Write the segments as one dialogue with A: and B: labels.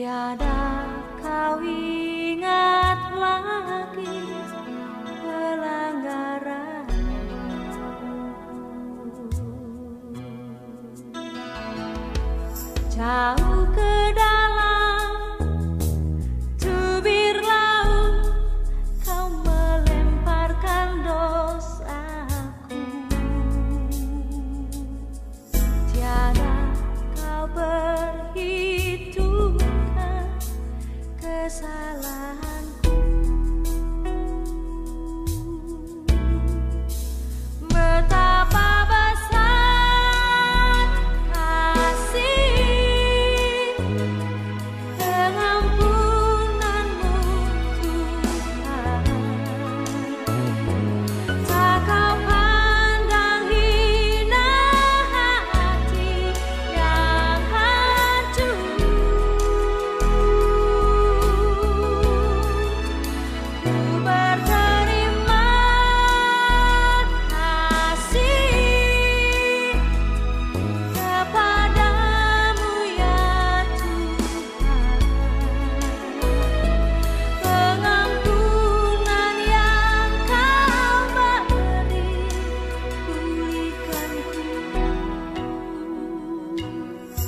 A: Tiada kau ingat lagi pelanggaran jauh ke dalam tubir laut kau melemparkan dosaku. Tiada kau berhitungkan kesalahanku. Betapa besar kasih pengampunanmu Tuhan. Tak kau pandang hina hati yang hancur. Ku berterima kasih kepadamu ya Tuhan. Pengampunan yang kau beri pulihkanku.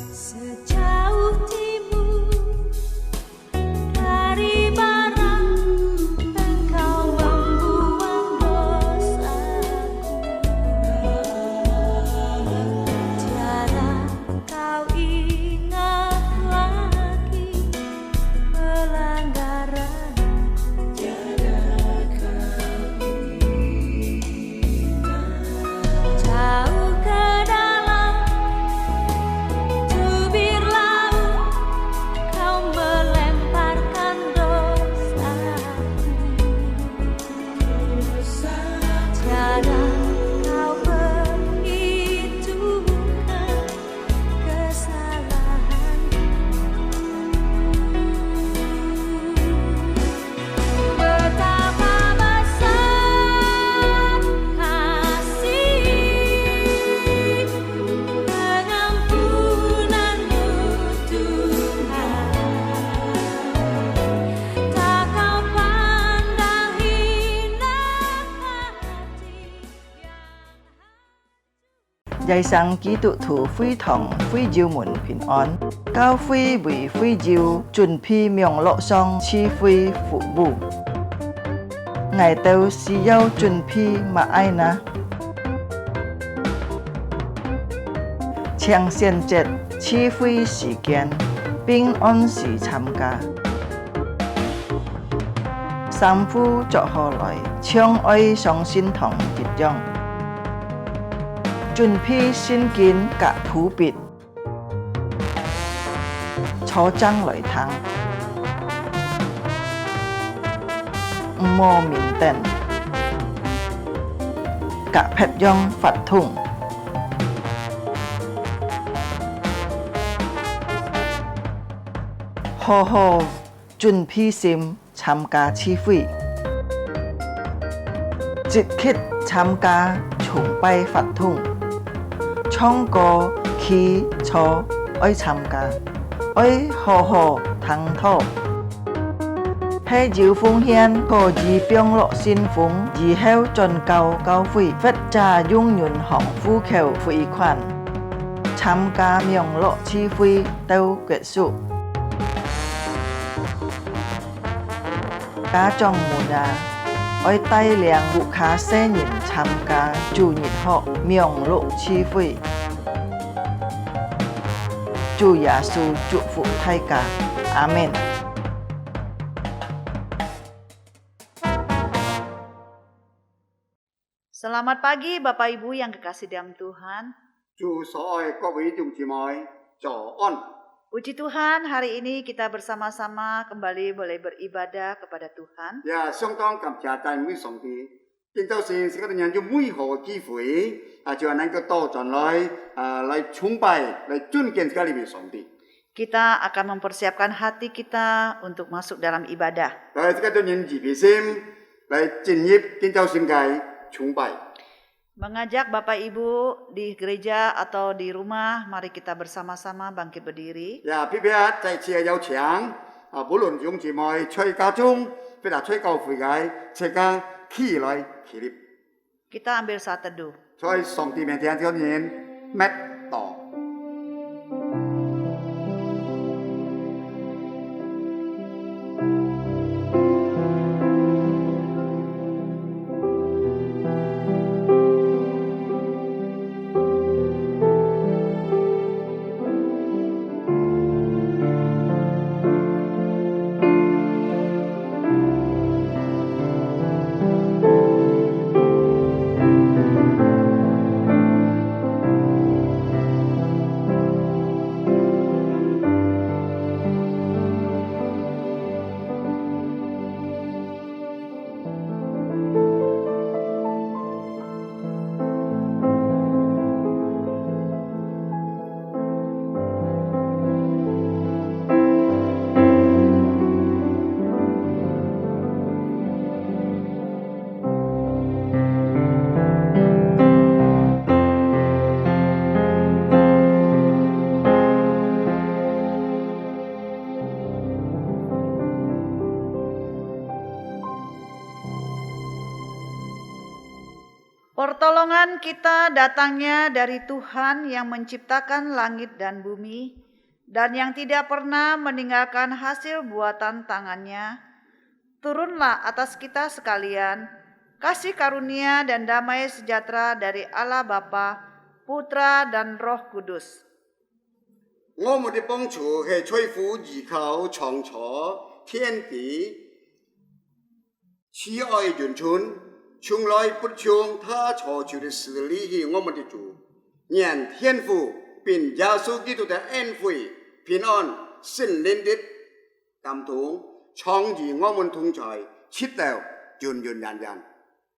A: Sejauh timur dari barat engkau membuang dosaku. Tiada kau ingat lagi pelanggaranku. Jauh ke dalam tubir laut kau melemparkan dosaku. Tiada kau perhitungkan kesalahanku. Betapa besar kasih pengampunanmu Tuhan. Tak kau pandang hina hati yang
B: Giai sang ký tụ thủ phi thòng phi diêu muộn bình an cao phi vì phi diêu chuẩn phi miệng lộ song chi phi phụ bù ngày tàu si yêu chuẩn phi mà ai na Chiang xian chết chi phi時間bình an時參加三夫作何來相愛上心同結央準備先見格普別，坐爭來談，唔摸面燈，格劈央發通，好好準備先參加次會，即刻參加崇拜發通。唱歌起坐愛參加，愛好好談討，喺要奉獻個義병落先鋒，以後進教教會，佛家永遠行呼求匯款，參加名落次會到結束。家長們啊，愛帶領顧客新人參加主日學名落次會。主耶穌祝福大家，阿們。
C: Selamat pagi Bapak Ibu yang kekasih dalam Tuhan.
D: 祝所愛各位弟兄姊妹早安。
C: Puji Tuhan, hari ini kita bersama-sama kembali boleh beribadah kepada Tuhan.
D: 也相當感謝讚美上帝。今朝先是個人有美好嘅機會，就能夠多進來崇拜、來尊敬sekali上帝。
C: Kita akan mempersiapkan hati kita untuk masuk dalam ibadah.
D: 來這個人預備心來進入今朝先嘅崇拜。
C: Mengajak Bapak Ibu di gereja atau di rumah, mari kita bersama-sama bangkit berdiri.
D: 呀，别别在此有请无论弟兄姊妹在家中，或者在教會嘅，大家起來起立，
C: Kita ambil saat teduh.
D: 在上帝面前將人滅道。
C: Pertolongan kita datangnya dari Tuhan yang menciptakan langit dan bumi dan yang tidak pernah meninggalkan hasil buatan tangannya. Turunlah atas kita sekalian, kasih karunia dan damai sejahtera dari Allah Bapa, Putra dan Roh Kudus.
D: 我們的幫助係吹呼依靠創造天地，慈愛永存，從來不將他所做的事離棄我們的主，願天父並耶穌基督的恩惠、平安、聖靈的感動，常與我們同在，直到永永遠遠。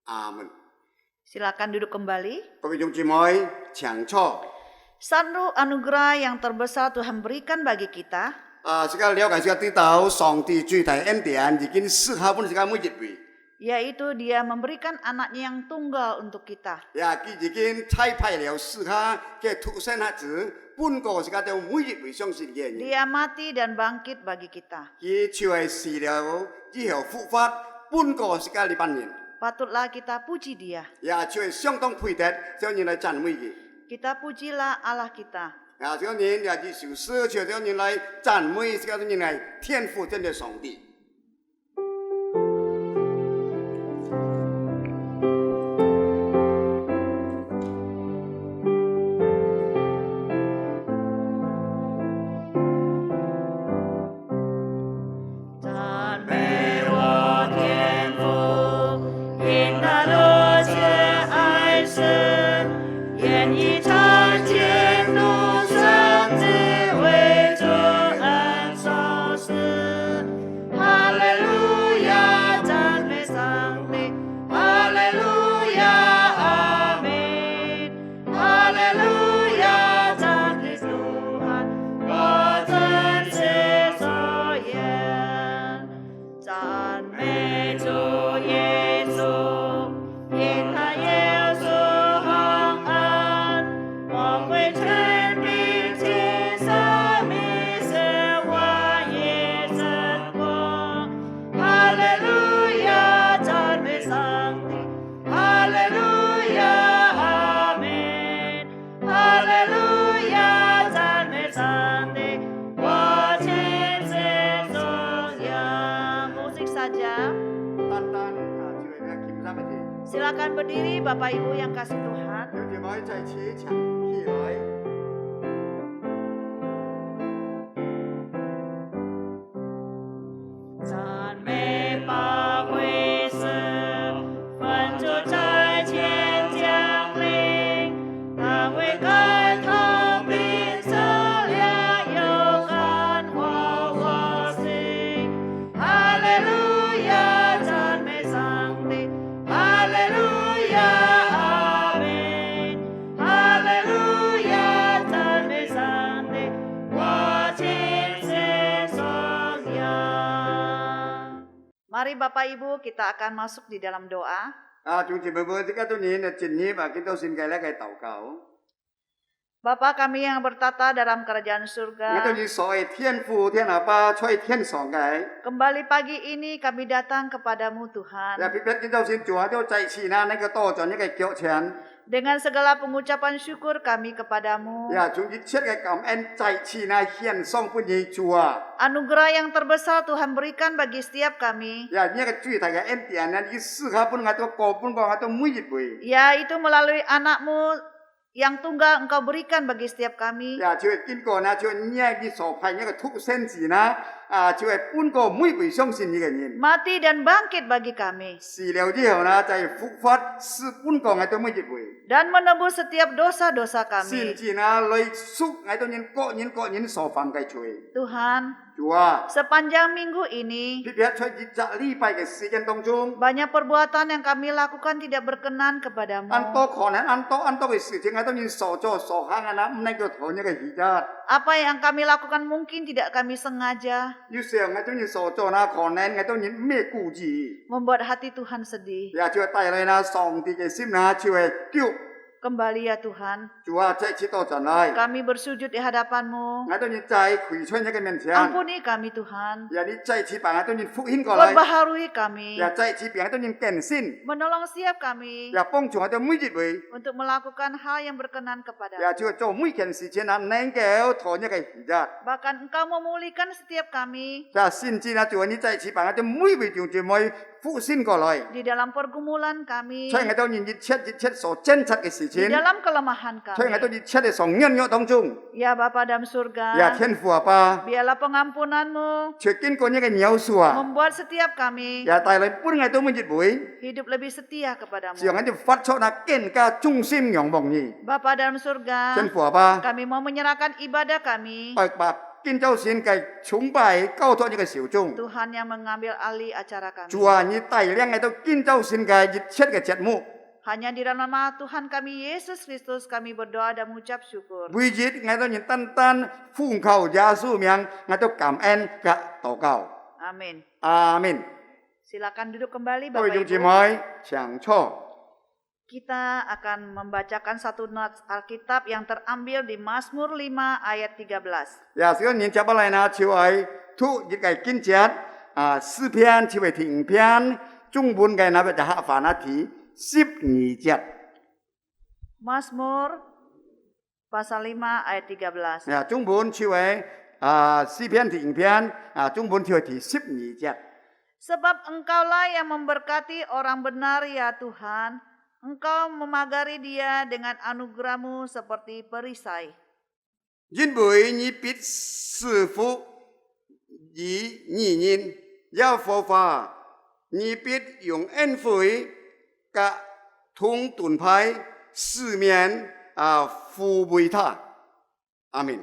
D: 阿門。
C: Silakan duduk kembali.
D: 各位弟兄姊妹，請坐。
C: Satu anugerah yang terbesar Tuhan berikan bagi kita,
D: 時間了解時間知道上帝最大恩典已經賜下本時間每一位。
C: yaitu Dia memberikan anaknya yang tunggal untuk kita.
D: 佢已經差派了賜下嘅獨生孩子，本個時間就每一位相信嘅人。
C: Dia mati dan bangkit bagi kita.
D: 佢就係死了之後復活，本個時間嚟扮演，
C: Patutlah kita puji Dia.
D: 也就係相當配得，將人嚟讚美佢。
C: Kita pujilah Allah kita.
D: 將人也就受捨，就將人嚟讚美，將人嚟天父真嘅上帝。
C: Silakan berdiri Bapak Ibu yang kasih Tuhan.
D: 有姐妹在此請起來。
A: 讚美寶貴神，奮就在天降臨，當為感動並測量有感化我心。哈利路亞，讚美上帝，哈利路亞，阿們，哈利路亞，讚美上帝，我親自頌揚。
C: Mari Bapak Ibu kita akan masuk di dalam doa.
D: chúng chỉ mới cái tôi nhìn là chính nhí và cái tôi xin cái là cái tàu cáo.
C: Bapa kami yang bertata dalam kerajaan
D: Cái
C: surga,
D: tôi nhìn soi thiên phu thiên apa choi thiên song cái.
C: kembali pagi ini kami datang kepadamu Tuhan.
D: Ya biết cái tôi xin Chúa tôi chạy chỉ na cái to cho những cái kiệu chén.
C: Dengan segala pengucapan syukur kami kepadamu.
D: Ya chúng chỉ chết cái cảm ơn chạy chỉ na hiền song pun nhí Chúa.
C: Anugerah yang terbesar Tuhan berikan bagi setiap kami,
D: Ya những cái truy thay cái em tiền này cái sự khác pun ngai tôi cổ pun có ngai tôi mũi dịch bui.
C: yaitu melalui anakmu yang tunggal engkau berikan bagi setiap kami.
D: Ya chú kinh cổ na chú nhẹ cái sổ phải những cái thuốc sen gì na chú pun có mũi bui song xin như cái nhìn.
C: Mati dan bangkit bagi kami.
D: Xì liều đi hậu na chạy phục phát sự pun có ngai tôi mũi dịch bui.
C: Dan menebus setiap dosa-dosa
D: Xin
C: kami.
D: chỉ na lời xúc ngai tôi nhìn sổ phẳng cái chuối.
C: Tuhan,
D: Chúa
C: sepanjang minggu ini,
D: biết biết cho dịch lý phải cái sự kiện tông trung.
C: banyak perbuatan yang kami lakukan tidak berkenan kepadamu.
D: Ăn to khó này ăn to cái sự kiện ngai tôi nhìn sổ cho sổ hang anh em này cái thổ những cái gì đó.
C: Apa yang kami lakukan mungkin tidak kami sengaja,
D: Như xem ngai tôi nhìn sổ cho na khó này ngai tôi nhìn mê cụ gì.
C: membuat hati Tuhan sedih.
D: Ya Chúa tay lại na song thì cái sim na Chúa kêu.
C: Kembali ya Tuhan,
D: Chúa chạy chỉ to cho này.
C: kami bersujud di hadapan-Mu.
D: Ngai tôi nhìn chạy quỳ cho những cái miền thiền.
C: Ampuni kami Tuhan,
D: Ya đi chạy chỉ bằng ngai tôi nhìn phúc hin có lại.
C: perbaharui kami,
D: Ya chạy chỉ bằng ngai tôi nhìn kèn xin.
C: menolong setiap kami
D: Ya phong chúng ngai tôi mũi dịch bui.
C: untuk melakukan hal yang berkenan kepada-Mu.
D: Ya Chúa cho mũi kèn sự kiện anh nén kéo thổ những cái gì đó.
C: Bahkan Engkau memulihkan setiap kami
D: Ya xin chi na Chúa ni chạy chỉ bằng ngai tôi mũi bui chúng Chúa mới phụ xin có lại.
C: di dalam pergumulan kami,
D: Cho ngai tôi nhìn chết sổ chân chặt cái sự
C: di
D: kiện.
C: dalam kelemahan
D: Cho ngai tôi
C: kami.
D: nhìn chết cái sổ nhân nhọ tông trung.
C: Ya Bapa dalam
D: Ya
C: surga,
D: thiên phù apa.
C: biarlah pengampunan-Mu
D: Chúa kinh có những cái nhiều sủa.
C: membuat setiap kami
D: Ya tay lại pun ngai tôi mới dịch bui.
C: hidup lebih setia
D: Chiều
C: kepadamu.
D: ngai tôi phát cho na kén ca trung sim nhỏng bồng nhỉ.
C: Bapa dalam surga,
D: Thiên phù apa.
C: kami mau menyerahkan ibadah kami.
D: Bạch bạc kinh châu xin cái chúng bài cao thọ những cái xỉu trung.
C: Tuhan yang mengambil alih acara kami.
D: Chúa như tay liang ngai tôi kinh châu xin cái dịch chết cái chết mũ.
C: Hanya di dalam nama Tuhan kami Yesus Kristus kami berdoa dan mengucap syukur.
D: Vui dịch ngai tôi nhìn tan phun khẩu gia su miang ngai tôi cảm ơn cả tổ cầu.
C: Amin.
D: Amin.
C: Silakan duduk kembali
D: Tôi
C: Bapak
D: dùng chỉ
C: Ibu.
D: mới chẳng cho.
C: Kita akan membacakan satu nats Alkitab yang terambil di Mazmur 5 ayat 13.
D: Ya sửa nhìn chấp lại na chiều ấy thu dịch cái kinh chết sư phiên chiều ấy thỉnh phiên trung buồn cái na bây giờ hạ phá na thì ship nhị chết.
C: Mazmur pasal 5 ayat 13.
D: Ya trung buồn chiều ấy sư phiên thỉnh phiên trung buồn chiều ấy thì ship nhị chết.
C: Sebab Engkaulah yang memberkati orang benar ya Tuhan. Engkau memagari dia dengan anugerah-Mu seperti perisai.
D: 因为你必赐福以义人，要佛法，你必用恩惠甲通盾牌四面抚慰他。阿门。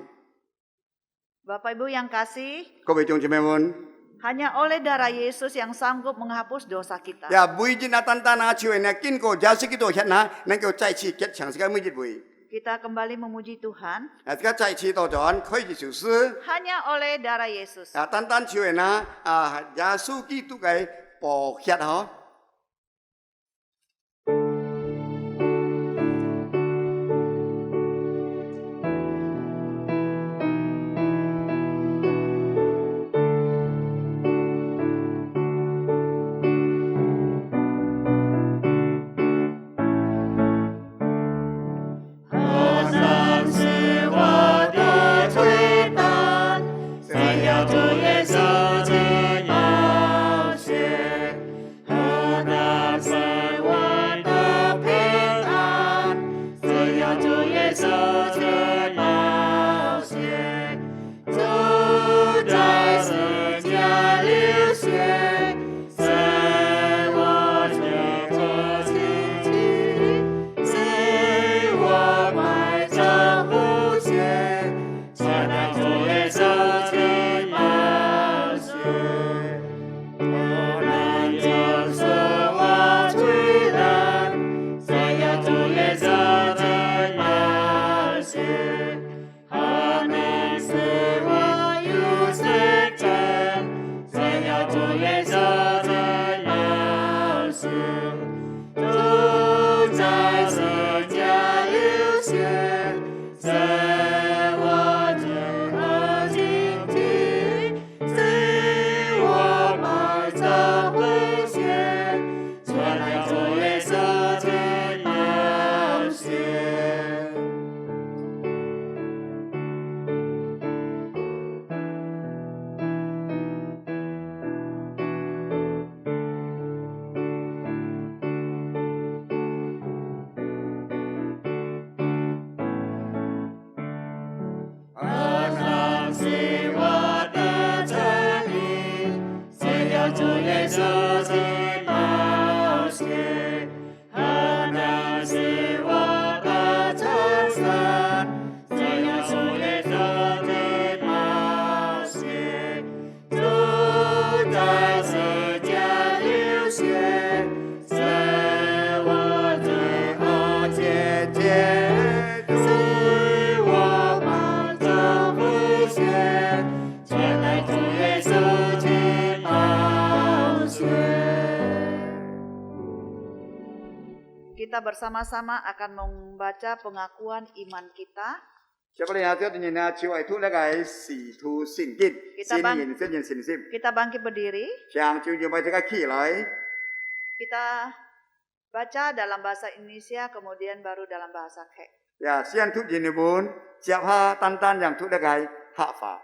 C: Bapak Ibu yang kasih,
D: 各位弟兄姐妹们，
C: hanya oleh darah Yesus yang sanggup menghapus dosa kita.
D: 呀，每日那单单那求那经过假设几多天那，能够再次结强这个每日会，
C: Kita kembali memuji Tuhan
D: 这个再次到转可以就是，
C: hanya oleh darah Yesus.
D: 单单求那耶稣基督嘅宝血嗬。
A: 河上是我的最大，闪耀主耶稣的宝血，河在世界流血，自我之和集体，自我埋葬不血，传来主耶稣的宝血。而上是我的真理，谁要主耶稣的宝血，何等是我的真神，谁要主耶稣的宝血，主在世界流血，使我罪恶解决。使我满足不血，传来主耶稣的宝血。
C: Kita bersama-sama akan membaca pengakuan iman kita.
D: Siapa yang hati ni na ciu itu lagai si tu singkit,
C: Kita
D: sin
C: bang-
D: yin sin yin sin sim.
C: Kita bangkit berdiri.
D: Siang ciu ciu baca kaki lai.
C: Kita baca dalam bahasa Indonesia, kemudian baru dalam bahasa Kek.
D: Ya, sian tu yin bun, siap ha tan tan yang tu lagai hak fa.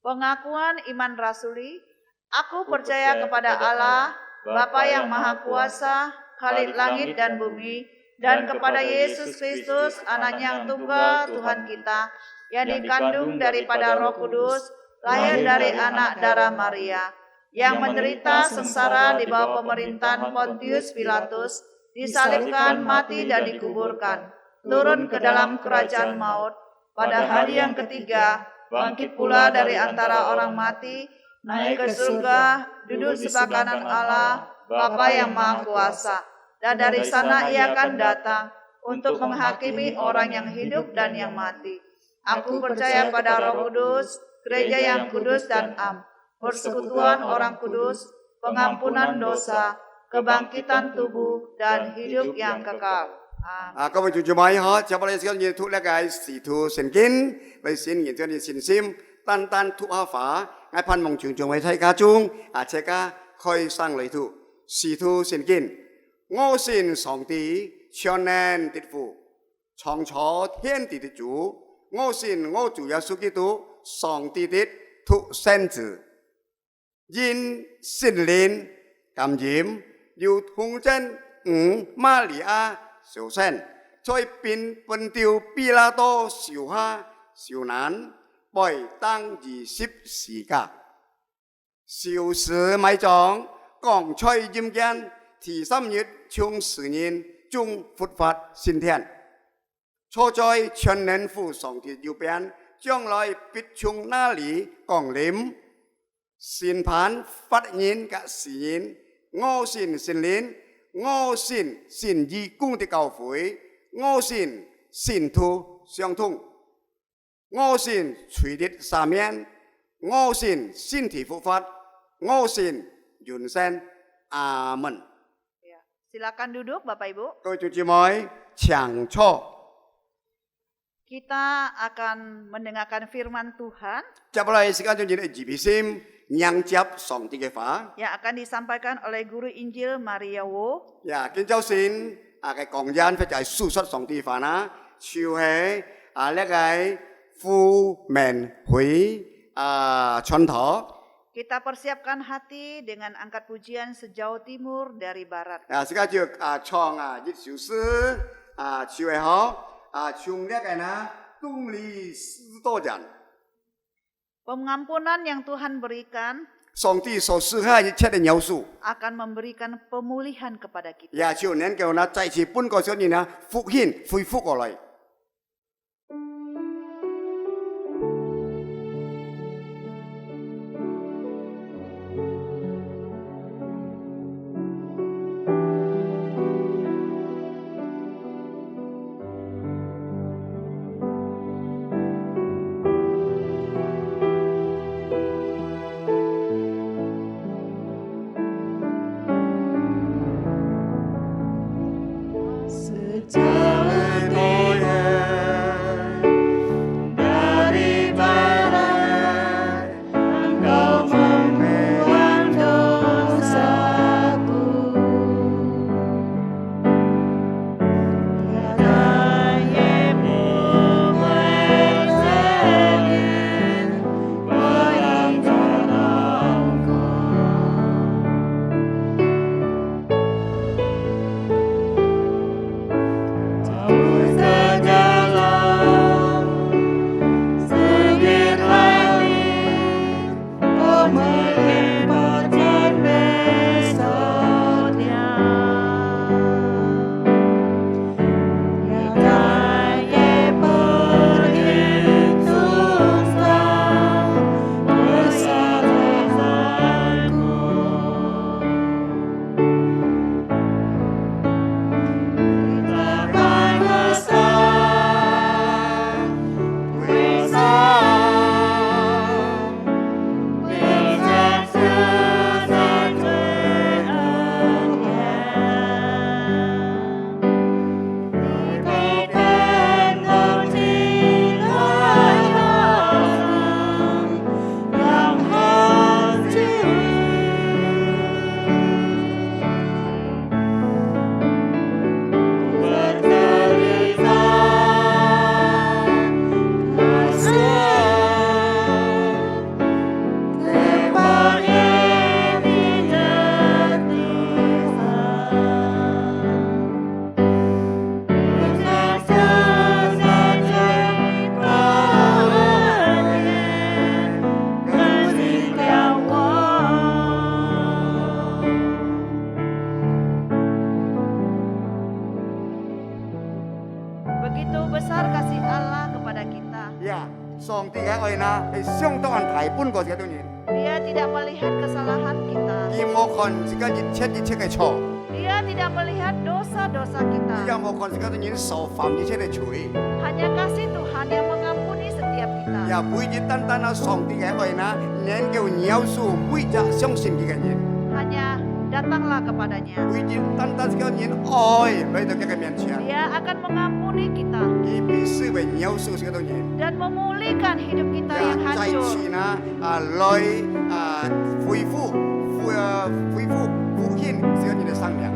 C: Pengakuan iman rasuli. Aku percaya kepada Allah, Bapa yang Maha Kuasa, Khalik langit dan bumi, dan kepada Yesus Kristus, Anaknya yang tunggal Tuhan kita, yang dikandung daripada Roh Kudus, lahir dari anak darah Maria, yang menderita sengsara di bawah pemerintahan Pontius Pilatus, disalibkan, mati dan dikuburkan, turun ke dalam kerajaan maut, pada hari yang ketiga, bangkit pula dari antara orang mati, naik ke surga, duduk sebelah kanan Allah, Bapa yang Maha Kuasa, dan dari sana ia akan datang untuk menghakimi orang yang hidup dan yang mati. Aku percaya pada Roh Kudus, gereja yang kudus dan am, persekutuan orang kudus, pengampunan dosa, kebangkitan tubuh, dan hidup yang kekal. Amin.
D: Các vị chủ mai ha, siapa yang sekarang yin tu lagai si tu singkin, bai sin yin tu yin sin sim, tan tan tu ha fa, ngai pan mong chung chung bai thai ka chung, ceka khoi sang lai tu, si tu singkin. 我信上帝全能的父，创造天地的主。我信我主耶稣基督，上帝的独生子，因圣灵感染，由童真玛利亚受生，在本丢比拉多受下受难，被当20字架，受死埋葬，降在阴间。 第3日從死人中復活升天，坐在全能父上帝右邊，將來必從那裡降臨，審判法人和世人。我信聖靈，我信信義公的教會，我信信徒相通，我信垂的赦免，我信身體復活，我信永生。阿門。
C: Silakan duduk Bapak Ibu.
D: Tôi chủ moi chẳng cho.
C: Kita akan mendengarkan firman Tuhan
D: Chấp lại sekarang jadi jibisim yang chấp song tiga fa.
C: yang akan disampaikan oleh Guru Injil Maria Wo.
D: Ya, kính cháu xin cái công dân phải chạy su xuất song tiga fa na, chiều hè lấy cái phu men hui truyền thọ.
C: Kita persiapkan hati dengan angkat pujian sejauh timur dari barat.
D: Ya, sekarang juga chong yết siu sư chiều hè ho chung lấy cái na tung li sư tô giản.
C: Pengampunan yang Tuhan berikan
D: Song ti so sư ha yết chết nhau su.
C: akan memberikan pemulihan kepada kita.
D: Ya, chiều nên kêu na chạy chỉ bún có chỗ gì na phục hin phui phục ở lại.
A: Sejauh dari barat, Engkau membuang dosaku. Tiada-Mu bersedia berikan aku. Jauh sedalam segit langit, Kau melibatkan besoknya. Tiada berhitung kesalahanku. Takkan besar, besar susah terangnya. Diberikan kecintaan yang hancur.
C: Begitu besar kasih Allah kepada kita.
D: 呀，上帝嘅愛呢係相當人大般過嘅當然，
C: Dia tidak melihat kesalahan kita.
D: 而冇看自己一切嘅錯，
C: Dia tidak melihat dosa-dosa
D: 而
C: kita.
D: 又冇看自己當然受犯一切嘅罪，
C: Hanya kasih Tuhan yang mengampuni setiap kita.
D: 又每日單單啊上帝嘅愛呢，能夠饒恕每隻相信佢嘅人，
C: Hanya datanglah kepadanya.
D: 每日單單嘅人愛嚟到佢嘅面前，
C: Dia akan mengampuni kita
D: 佢必須為饒恕嘅當然。
C: dan memulihkan hidup kita yang
D: 再
C: hancur.
D: 次呢來恢復復興這個你的生命。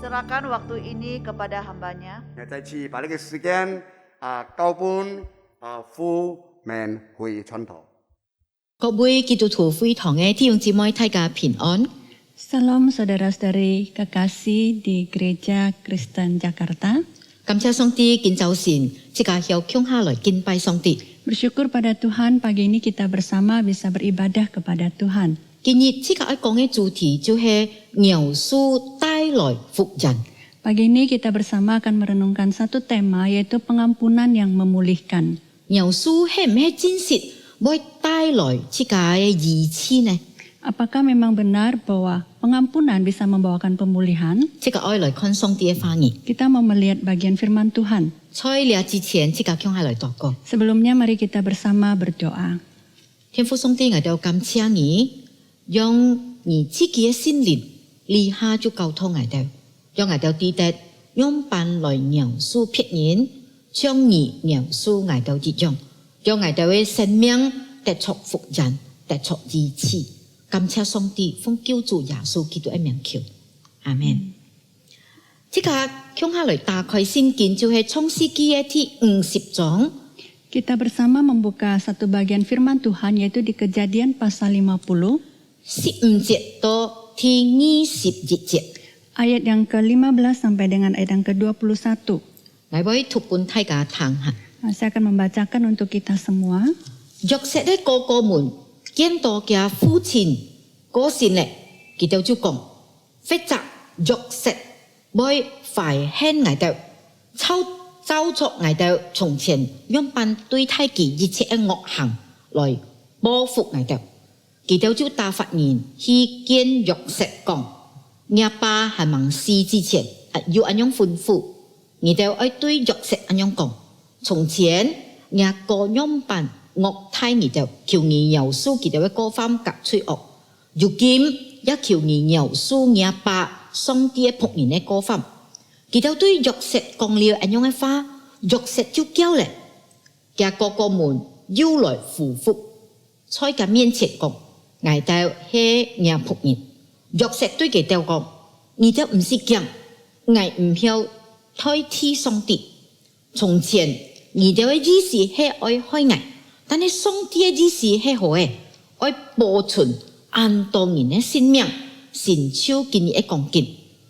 C: Serahkan waktu ini kepada hambanya.
D: 再次把呢個時間交搬夫命去傳道。
E: 各位基督徒會堂嘅弟兄姊妹大家平安。
F: Salam saudara-saudari kekasih di Gereja Kristen Jakarta.
E: 感謝上帝今早晨即刻要強下來敬拜上帝。
F: Bersyukur pada Tuhan pagi ini kita bersama bisa beribadah kepada Tuhan.
E: 今日即刻要講嘅主題就係耶穌帶來復原。
F: Pagi ini kita bersama akan merenungkan satu tema yaitu pengampunan yang memulihkan.
E: 耶穌係唔係真實會帶來即個嘅醫治呢？
F: Apakah memang benar bahwa pengampunan bisa membawakan pemulihan,
E: 即個愛來看上帝嘅話語。
F: kita mau melihat bagian firman Tuhan.
E: 在了之前，即個向下來禱告。
F: Sebelumnya mari kita bersama berdoa.
E: 天父上帝，我哋感謝你，用你自己嘅心靈，立下就交託我哋，讓我哋知得用辦來描述別人，將你描述我哋一樣，讓我哋嘅生命得出福人，得出醫治。感謝上帝，奉救主耶穌基督嘅名求，阿門。即個向下來打開聖經，就係創世記嘅第50章。
F: Kita bersama membuka satu bagian firman Tuhan yaitu di Kejadian pasal 50
E: 15節到第21節。
F: ayat yang ke-15 sampai dengan ayat yang ke-21.
E: 我會讀本大家聽下。
F: Nah, saya akan membacakan untuk kita semua.
E: 約瑟的哥哥們見到佢父親過身咧，佢哋就講：否則約瑟會快輕我哋，照作我哋從前用辦對待佢一切嘅惡行來報復我哋。佢哋就打發人去見約瑟講：阿爸喺亡死之前，要咁樣吩咐，我哋要對約瑟咁樣講：從前阿哥用辦惡態我哋，求你饒恕佢哋嘅過犯及罪惡。如今也求你饒恕阿爸上帝嘅僕人嘅過犯。佢哋對約瑟講了咁樣嘅話，約瑟就叫咧，佢哥哥們要來俯伏，在佢面前講：我哋係阿僕人。約瑟對佢哋講：你哋唔是講，我唔曉代替上帝。從前你哋嘅意思係愛害我，但係上帝嘅意思係好嘅，愛保存安當人嘅性命，神超見你嘅講見。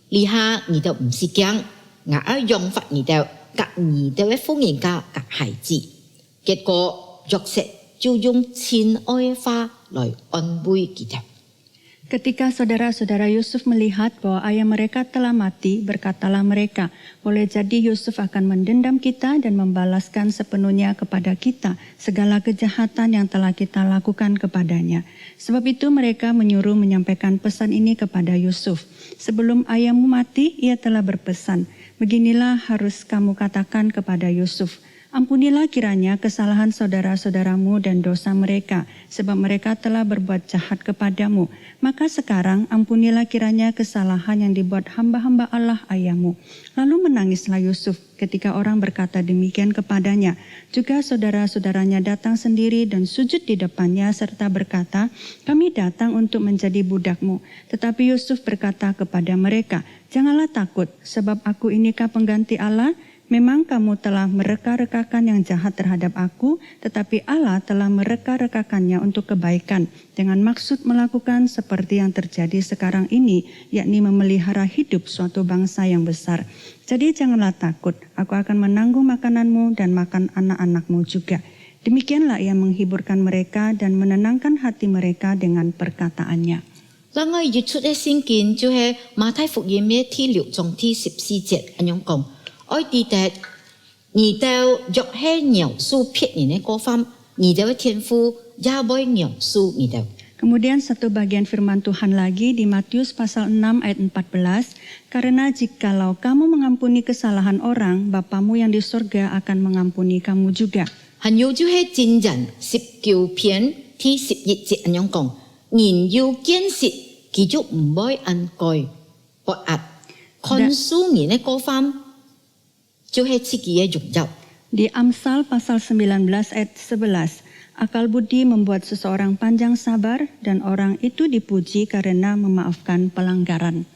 E: 呢下你哋唔是講，我要用法你哋及你哋嘅婦人家及孩子。結果約瑟就用親愛嘅話來安慰佢哋。
F: Ketika saudara-saudara Yusuf melihat bahwa ayah mereka telah mati, berkatalah mereka, boleh jadi Yusuf akan mendendam kita dan membalaskan sepenuhnya kepada kita segala kejahatan yang telah kita lakukan kepadanya. Sebab itu mereka menyuruh menyampaikan pesan ini kepada Yusuf. Sebelum ayahmu mati, ia telah berpesan, beginilah harus kamu katakan kepada Yusuf. Ampunilah kiranya kesalahan saudara-saudaramu dan dosa mereka, sebab mereka telah berbuat jahat kepadamu. Maka sekarang ampunilah kiranya kesalahan yang dibuat hamba-hamba Allah ayahmu. Lalu menangislah Yusuf ketika orang berkata demikian kepadanya. Juga saudara-saudaranya datang sendiri dan sujud di depannya serta berkata, kami datang untuk menjadi budakmu. Tetapi Yusuf berkata kepada mereka, janganlah takut, sebab aku inikah pengganti Allah? Memang kamu telah mereka-rekakan yang jahat terhadap aku, tetapi Allah telah mereka-rekakannya untuk kebaikan, dengan maksud melakukan seperti yang terjadi sekarang ini, yakni memelihara hidup suatu bangsa yang besar. Jadi janganlah takut, aku akan menanggung makananmu dan makan anak-anakmu juga. Demikianlah ia menghiburkan mereka dan menenangkan hati mereka dengan perkataannya.
E: 嗱，我要出嘅聖經就係馬太福音嘅第6章第14節咁樣講。 愛記得，你哋若係饒恕別人嘅過犯，你哋嘅天父也會饒恕你哋。
F: Kemudian satu bagian firman Tuhan lagi di Matius pasal 6 ayat 14, karena jikalau kamu mengampuni kesalahan orang, Bapamu yang di surga akan mengampuni kamu juga.
E: 還有就係箴言19篇第11節咁樣講，人要堅實，佢就唔會按蓋不壓，寬恕人嘅過犯。
F: Di Amsal pasal 19 ayat 11, akal budi membuat seseorang panjang sabar dan orang itu dipuji karena memaafkan pelanggaran.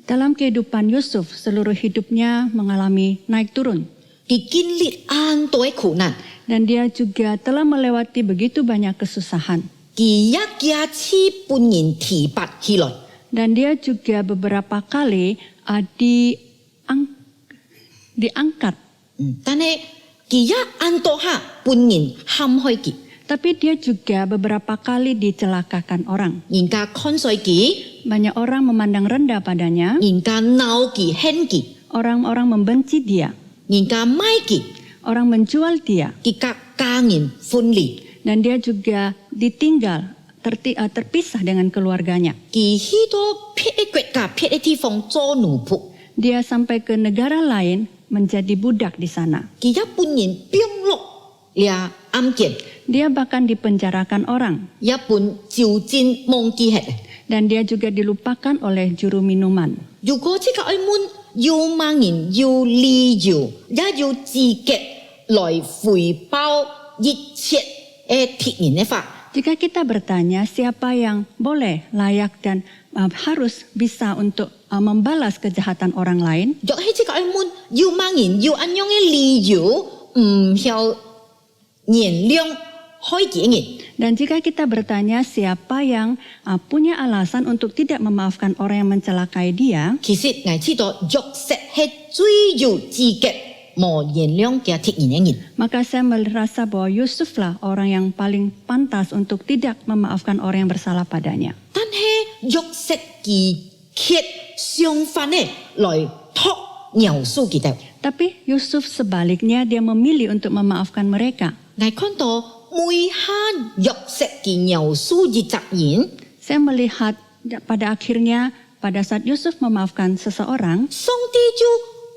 F: Dalam kehidupan Yusuf, seluruh hidupnya mengalami naik turun. Dan dia juga telah melewati begitu banyak kesusahan. Dan dia juga beberapa kali diangkat. Tapi dia juga beberapa kali dicelakakan orang. Banyak orang memandang rendah padanya. Orang-orang membenci dia. Orang menjual dia. Dan dia juga ditinggal, terpisah dengan keluarganya.
E: 佢去到別嘅國家、別嘅地方做奴僕，
F: Dia sampai ke negara lain menjadi budak di sana.
E: 佢一半人冰落了暗劍，
F: Dia bahkan dipenjarakan orang
E: 一半照戰忘記hết。
F: dan dia juga dilupakan oleh juru minuman.
E: 如果這個愛們要罵人、要理由，也要自覺來回報一切嘅敵人嘅法。
F: Jika kita bertanya siapa yang boleh, layak dan harus bisa untuk membalas kejahatan orang lain,
E: 若係這個愛們要罵人、要安樣嘅理由，唔曉原諒開嘅人。
F: dan jika kita bertanya siapa yang punya alasan untuk tidak memaafkan orang yang mencelakai dia,
E: 其實我知道約瑟係最有資格冇原諒嘅敵人嘅人。
F: maka saya merasa bahwa Yusuflah orang yang paling pantas untuk tidak memaafkan orang yang bersalah padanya.
E: 但係約瑟佢卻相反嘅來托饒恕佢哋。
F: Tapi Yusuf sebaliknya dia memilih untuk memaafkan mereka.
E: 我看到每下約瑟佢饒恕一隻人，
F: Saya melihat pada akhirnya pada saat Yusuf memaafkan seseorang,
E: 上帝就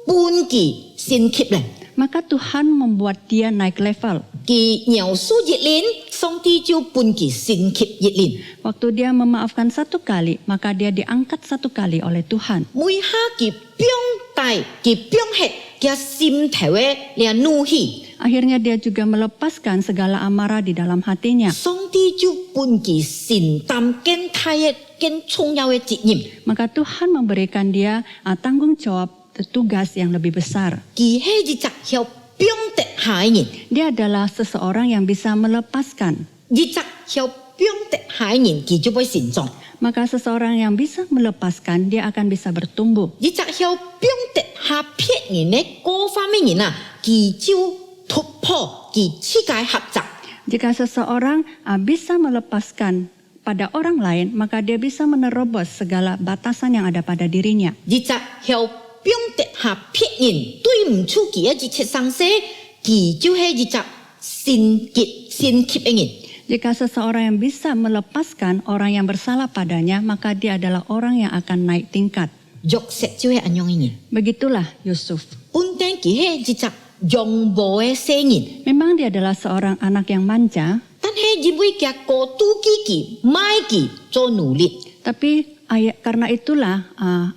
E: 半佢升級咧。
F: maka Tuhan membuat dia naik level.
E: 佢饒恕一人，上帝就半佢升級一人。
F: Waktu dia memaafkan satu kali, maka dia diangkat satu kali oleh Tuhan.
E: 每下佢表達佢表現佢心頭嘅呢怒氣，
F: Akhirnya dia juga melepaskan segala amarah di dalam hatinya.
E: 上帝就半佢承擔更大嘅更重要嘅責任。
F: Maka Tuhan memberikan dia tanggung jawab tugas yang lebih besar.
E: 佢係一隻曉表達下嘅人，
F: Dia adalah seseorang yang bisa melepaskan.
E: 一隻曉表達下嘅人，佢就會成長。
F: Maka seseorang yang bisa melepaskan, dia akan bisa bertumbuh.
E: 一隻曉表達下別人嘅各方面人啊，佢就突破佢世界合作。
F: Jika seseorang bisa melepaskan pada orang lain, maka dia bisa menerobos segala batasan yang ada pada dirinya.
E: 一隻曉表達下別人對唔住佢嘅一切傷勢，佢就係一隻先級嘅人。
F: Jika seseorang yang bisa melepaskan orang yang bersalah padanya, maka dia adalah orang yang akan naik tingkat.
E: 約瑟就係咁樣嘅人。
F: Begitulah Yusuf.
E: 本身佢係一隻勇武嘅青年，
F: Memang dia adalah seorang anak yang manja,
E: 但係因為佢過度佢賣佢做奴隸，
F: tapi karena itulah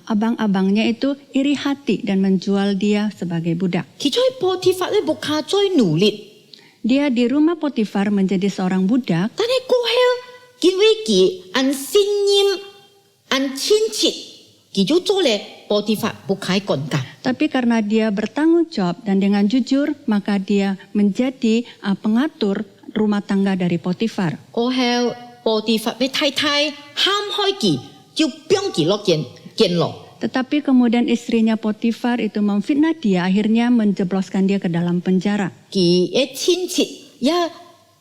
F: abang-abangnya itu iri hati dan menjual dia sebagai budak.
E: 佢在波提法咧木下做奴隸。
F: Dia di rumah Potifar menjadi seorang budak,
E: 但係過後，因為佢按信任、按親切，佢就做了波提法不開管家。
F: tapi karena dia bertanggung jawab dan dengan jujur, maka dia menjadi pengatur rumah tangga dari Potifar.
E: 過後，波提法嘅太太喊開佢，就將佢落監牢。
F: Tetapi kemudian istrinya Potifar itu memfitnah dia, akhirnya menjebloskan dia ke dalam penjara.
E: 佢嘅親切也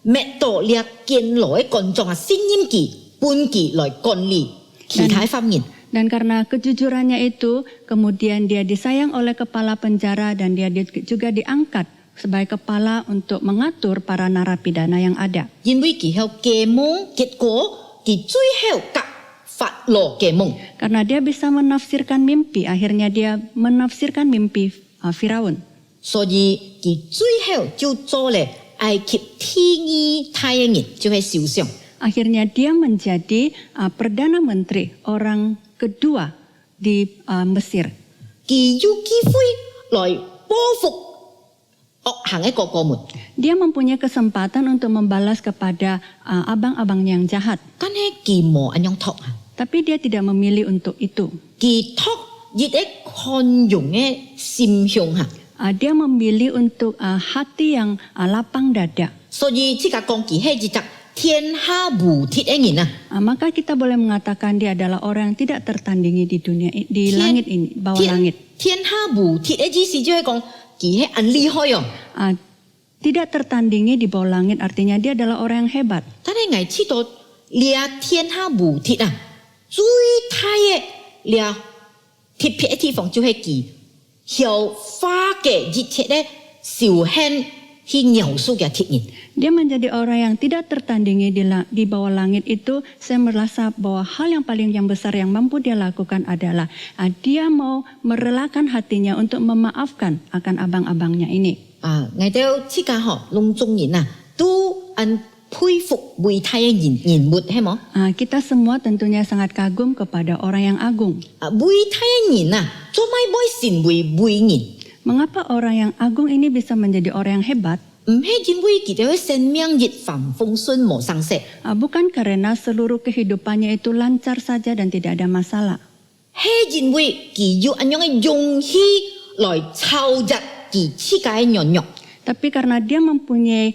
E: 滅到了監牢嘅觀眾啊，信任佢，搬佢來管理其他方面。
F: Dan karena kejujurannya itu, kemudian dia disayang oleh kepala penjara dan dia juga diangkat sebagai kepala untuk mengatur para narapidana yang ada.
E: 因為佢有計謀，結果佢最後甲法老計謀。
F: Karena dia bisa menafsirkan mimpi, akhirnya dia menafsirkan mimpi Firaun.
E: 所以佢最後就做了埃及第二太嘅人，就係首相。
F: Akhirnya dia menjadi Perdana Menteri, orang kedua di Mesir.
E: 佢有機會來報復惡行嘅哥哥們，
F: Dia mempunyai kesempatan untuk membalas kepada abang-abangnya yang jahat.
E: 但係佢冇咁樣托啊，
F: Tapi dia tidak memilih untuk itu.
E: 佢托一個寬容嘅心胸嚇。
F: Dia memilih untuk hati yang lapang dada.
E: 所以即個講佢係一隻天下無敵嘅人啊！
F: Maka kita boleh mengatakan dia adalah orang yang tidak tertandingi di dunia, di langit ini, bawah langit.
E: 天下無敵嘅意思就係講佢係很厲害哦。
F: Tidak tertandingi di bawah langit artinya dia adalah orang yang hebat.
E: 但係我知道呢天下無敵啊，最大嘅呢特別嘅地方就係佢效花嘅一切咧受限去描述嘅鐵人。
F: Dia menjadi orang yang tidak tertandingi di bawah langit itu. Saya merasa bahwa hal yang besar yang mampu dia lakukan adalah dia mau merelakan hatinya untuk memaafkan akan abang-abangnya ini.
E: 我哋之間攏眾人都佩服偉大嘅人物，係冇？
F: Kita semua tentunya sangat kagum kepada orang yang agung.
E: 偉大嘅人做咩會成為偉人？
F: Mengapa orang yang agung ini bisa menjadi orang yang hebat?
E: 唔係因為佢哋嘅生命一帆風順無喪失，
F: Bukan karena seluruh kehidupannya itu lancar saja dan tidak ada masalah.
E: 係因為佢有咁樣嘅勇氣來超越佢世界嘅軟弱。
F: Tapi karena dia mempunyai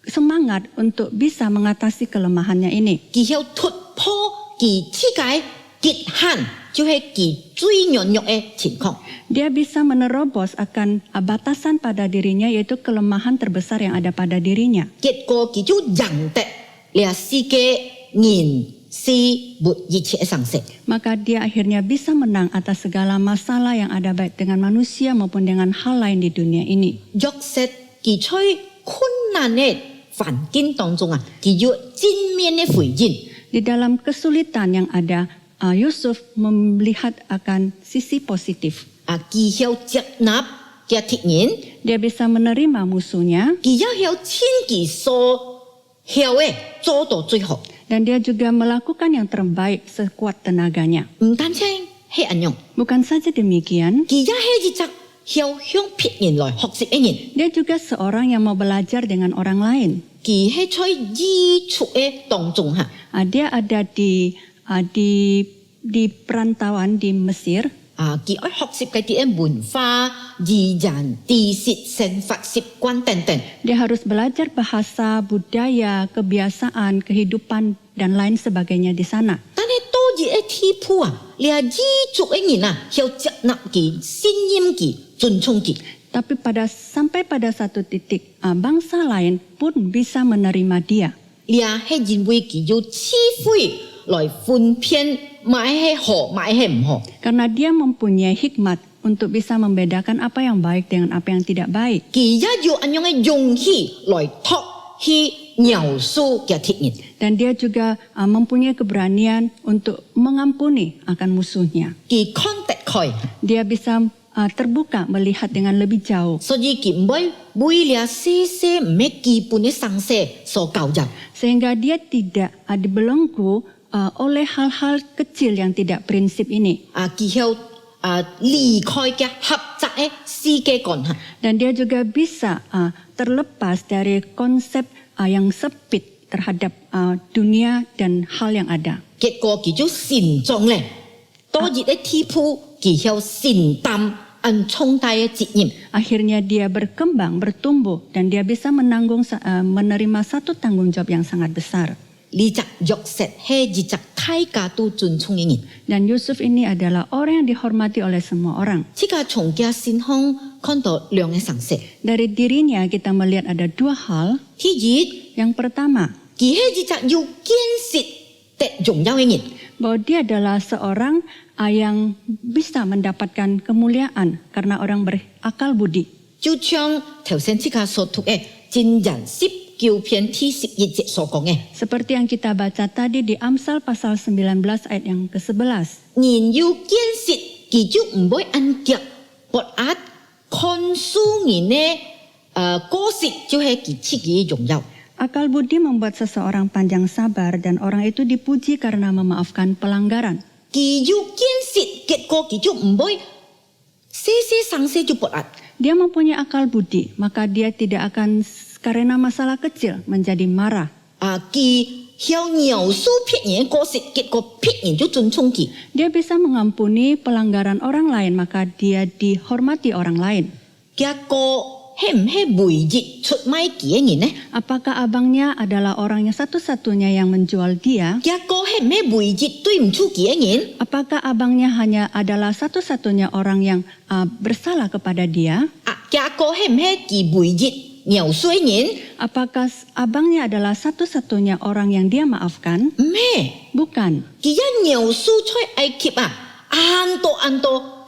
F: semangat untuk bisa mengatasi kelemahannya ini.
E: 佢要突破佢世界極限，就係佢最軟弱嘅情況。
F: Dia bisa menerobos akan batasan pada dirinya, yaitu kelemahan terbesar yang ada pada dirinya.
E: 結果佢就贏得呢世界人事物一切嘅喪失。
F: Maka dia akhirnya bisa menang atas segala masalah yang ada baik dengan manusia maupun dengan hal lain di dunia ini.
E: 約瑟佢在困難嘅環境當中佢要正面嘅回應。
F: Di dalam kesulitan yang ada, Yusuf melihat akan sisi positif.
E: 佢要接納嘅敵人，
F: Dia bisa menerima musuhnya
E: 佢要親佢所曉嘅做到最好。
F: dan dia juga melakukan yang terbaik sekuat tenaganya.
E: 唔單止係咁樣，
F: Bukan saja demikian,
E: 佢也係一隻曉向別人來學習嘅人。
F: dia juga seorang yang mau belajar dengan orang lain.
E: 佢係在異處嘅當中
F: Dia ada di perantauan di Mesir.
E: 佢愛學習佢哋嘅文化、語言、知識、生活習慣等等。
F: Dia harus belajar bahasa, budaya, kebiasaan, kehidupan, dan lain sebagainya di sana.
E: 但係多熱嘅地步你係異族嘅人要接納佢、信任佢、尊重佢。
F: Tapi sampai pada satu titik, bangsa lain pun bisa menerima dia.
E: 你係因為佢有智慧來分辨買係好，買係唔好。
F: Karena dia mempunyai hikmat untuk bisa membedakan apa yang baik dengan apa yang tidak baik.
E: 佢也有咁樣嘅勇氣來託去描述嘅敵人。
F: Dan dia juga mempunyai keberanian untuk mengampuni akan musuhnya.
E: 佢看得開，
F: Dia bisa terbuka melihat dengan lebih jauh.
E: 所以佢唔會為了些唔係基本嘅常識所教入。
F: Sehingga dia tidak dibelenggu oleh hal-hal kecil yang tidak prinsip ini.
E: 佢要離開嘅狹窄嘅世界觀。
F: Dan dia juga bisa terlepas dari konsep yang sempit terhadap dunia dan hal yang ada.
E: 結果佢就成長咧，多熱嘅地步，佢要承擔重大嘅責任。
F: Akhirnya dia berkembang, bertumbuh, dan dia bisa menerima satu tanggung jawab yang sangat besar.
E: 呢隻約瑟係一隻大家都尊重嘅人。
F: Dan Yusuf ini adalah orang yang dihormati oleh semua orang.
E: 即個從佢身上看到兩個常識。
F: Dari dirinya kita melihat ada dua hal.
E: 第一，
F: Yang pertama,
E: 佢係一隻要建設得榮耀嘅人。
F: bahwa dia adalah seorang yang bisa mendapatkan kemuliaan karena orang berakal budi.
E: 就像頭先即個所讀嘅箴言19篇第11節所講嘅，
F: Seperti yang kita baca tadi di Amsal pasal 19 ayat yang ke-11.
E: 人要建設，佢就唔會按腳不壓看書人嘅果實，就係佢自己嘅榮耀。
F: Akal budi membuat seseorang panjang sabar dan orang itu dipuji karena memaafkan pelanggaran.
E: 佢要建設，結果佢就唔會些生些就不壓。
F: Dia mempunyai akal budi, maka dia tidak akan karena masalah kecil menjadi marah.
E: 佢要描述別人嘅果實，結果別人就尊重佢。
F: Dia bisa mengampuni pelanggaran orang lain, maka dia dihormati orang lain.
E: 結果係唔係唯一出賣佢嘅人呢？
F: Apakah abangnya adalah orang yang satu-satunya yang menjual dia?
E: 結果係唔係唯一對唔住佢嘅人？
F: Apakah abangnya hanya adalah satu-satunya orang yang bersalah kepada dia?
E: 結果係唔係佢唯一描述嘅人？
F: Apakah abangnya adalah satu-satunya orang yang dia maafkan?
E: 唔係，
F: Bukan.
E: 佢一描述出埃及安多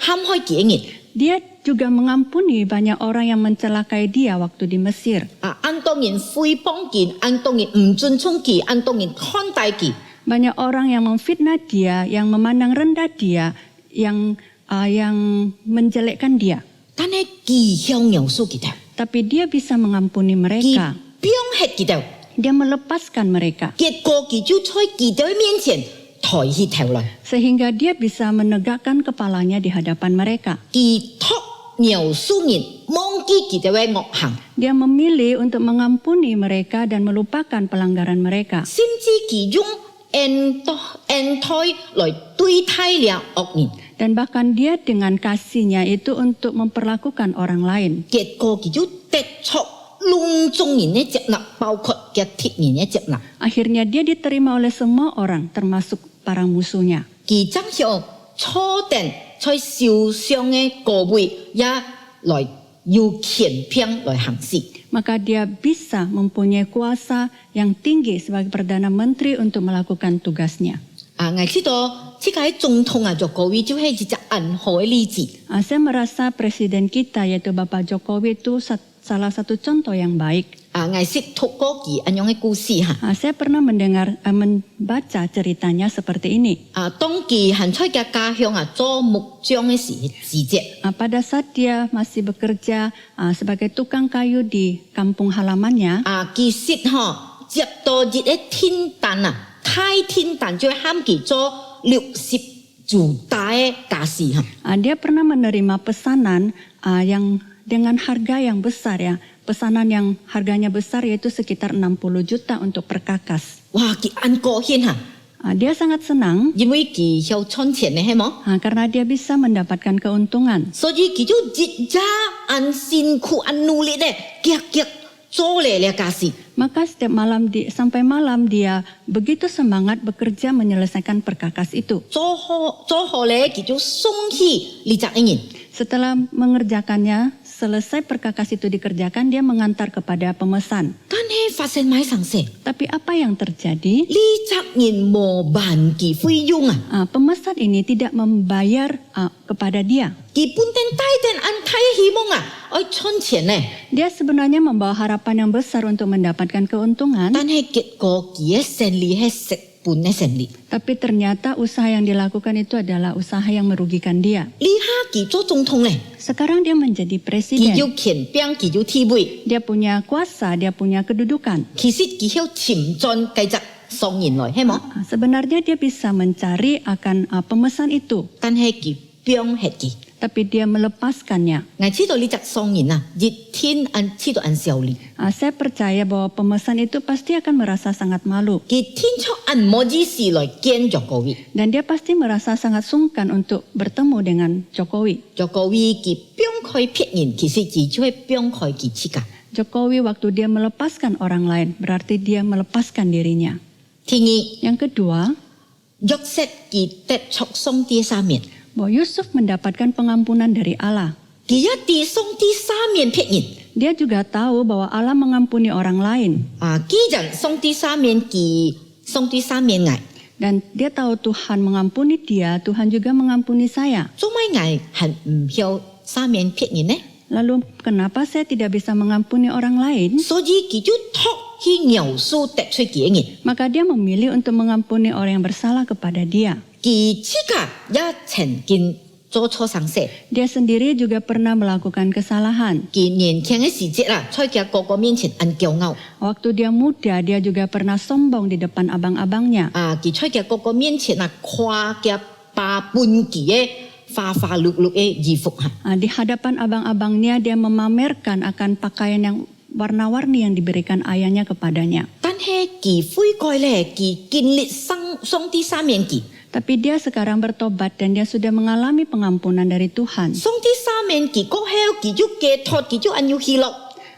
E: 陷害佢嘅人。
F: Dia juga mengampuni banyak orang yang mencelakai dia waktu di Mesir.
E: 安當然誹謗佢，安當然唔尊重佢，安當然看待佢。
F: Banyak orang yang memfitnah dia, yang memandang rendah dia, yang menjelekkan dia.
E: 但係佢向饒恕佢哋，
F: Tapi dia bisa mengampuni
E: 佢
F: mereka.
E: 表係佢哋，
F: Dia melepaskan mereka.
E: 結果佢就在佢哋面前抬起頭來，
F: Sehingga dia bisa menegakkan kepalanya di hadapan mereka.
E: 佢託饒恕人，忘記佢哋嘅惡行，
F: Dia memilih untuk mengampuni mereka dan melupakan pelanggaran mereka.
E: 甚至佢用恩胎來對待了惡人，
F: Dan bahkan dia dengan kasihnya itu untuk memperlakukan orang lain.
E: 結果佢就得出隆眾人嘅接納，包括嘅鐵人嘅接納。
F: Akhirnya dia diterima oleh semua orang, termasuk para musuhnya.
E: 佢將向初定在受傷嘅各位也來要權柄來行事。
F: Maka dia bisa mempunyai kuasa yang tinggi sebagai Perdana Menteri untuk melakukan tugasnya.
E: 我知道這個總統就各位就係一隻很好嘅例子。
F: Saya merasa presiden kita yaitu Bapak Jokowi itu salah satu contoh yang baik.
E: 我識透過佢咁樣嘅故事嚇。
F: Saya pernah membaca ceritanya seperti ini.
E: 當佢行出嘅家鄉做木匠嘅時節，
F: Pada saat dia masih bekerja sebagai tukang kayu di kampung halamannya,
E: 其實接到一個天單太天單就喊佢做60juta嘅家事嚇。
F: dia pernah menerima pesanan yang dengan harga yang besar ya. Pesanan yang harganya besar yaitu sekitar 60 juta untuk perkakas.
E: 哇！佢很高興嚇，
F: Dia sangat senang
E: 因為佢有賺錢嘅係冇，
F: karena dia bisa mendapatkan keuntungan.
E: 所以佢就日日很辛苦、很努力咧，日做嚟嘅家事。
F: Maka setiap malam sampai malam dia begitu semangat bekerja menyelesaikan perkakas itu.
E: 做好咧，佢就送去呢隻人。
F: Setelah mengerjakannya, selesai perkakas itu dikerjakan, dia mengantar kepada pemesan.
E: 但係發生咩事事？
F: Tapi apa yang terjadi?
E: 呢隻人冇辦佢費用啊！
F: Pemesan ini tidak membayar kepada dia.
E: 佢本定帶定安太希望愛賺錢咧，
F: Dia sebenarnya membawa harapan yang besar untuk mendapatkan keuntungan,
E: 但係結果佢嘅生意係蝕本嘅生意。
F: tapi ternyata usaha yang dilakukan itu adalah usaha yang merugikan dia.
E: 呢下佢做總統咧，
F: Sekarang dia menjadi
E: 佢有
F: presiden.
E: 權柄，佢有地位，
F: Dia punya kuasa, dia punya kedudukan.
E: 其實佢有潛在繼續送人來，係冇？
F: Sebenarnya dia bisa mencari akan pemesan itu,
E: 但係佢柄係佢。
F: tapi dia melepaskannya.
E: 我知道呢隻送人日天知道按效力，
F: Saya percaya bahwa pemesan itu pasti akan merasa sangat malu.
E: 佢天出按冇意思來見咗各位，
F: Dan dia pasti merasa sangat sungkan untuk bertemu dengan Jokowi.
E: 咗各位佢柄開別人，其實佢就係柄開佢自己。
F: Jokowi waktu dia melepaskan orang lain, berarti dia melepaskan dirinya.
E: 第二，
F: Yang kedua,
E: 約瑟佢得出上帝三面，
F: bahwa Yusuf mendapatkan pengampunan dari Allah.
E: 佢一啲上帝三面別人。
F: Dia juga tahu bahwa Allah mengampuni orang lain.
E: 既然上帝三面佢上帝三面愛，
F: Dan dia tahu Tuhan mengampuni dia, Tuhan juga mengampuni saya.
E: 做咩愛係唔曉三面別人呢？
F: Lalu kenapa saya tidak bisa mengampuni orang lain?
E: 所以佢就託去饒恕得罪佢嘅人，
F: Maka dia memilih untuk mengampuni orang yang bersalah kepada dia.
E: 佢自己也曾經做錯上事。
F: Dia sendiri juga pernah melakukan kesalahan.
E: 佢年輕嘅時節在佢哥哥面前很驕傲。
F: Waktu dia muda, dia juga pernah sombong di depan abang-abangnya.
E: 佢在佢哥哥面前誇佢爸半佢嘅花花綠綠嘅衣服。
F: Di hadapan abang-abangnya, dia memamerkan akan pakaian yang warna-warni yang diberikan ayahnya kepadanya.
E: 但係佢悔改咧，佢經歷上帝三面佢。
F: Tapi dia sekarang bertobat dan dia sudah mengalami pengampunan dari Tuhan.
E: 上帝三面佢過後，佢就解脫，佢就安有喜樂。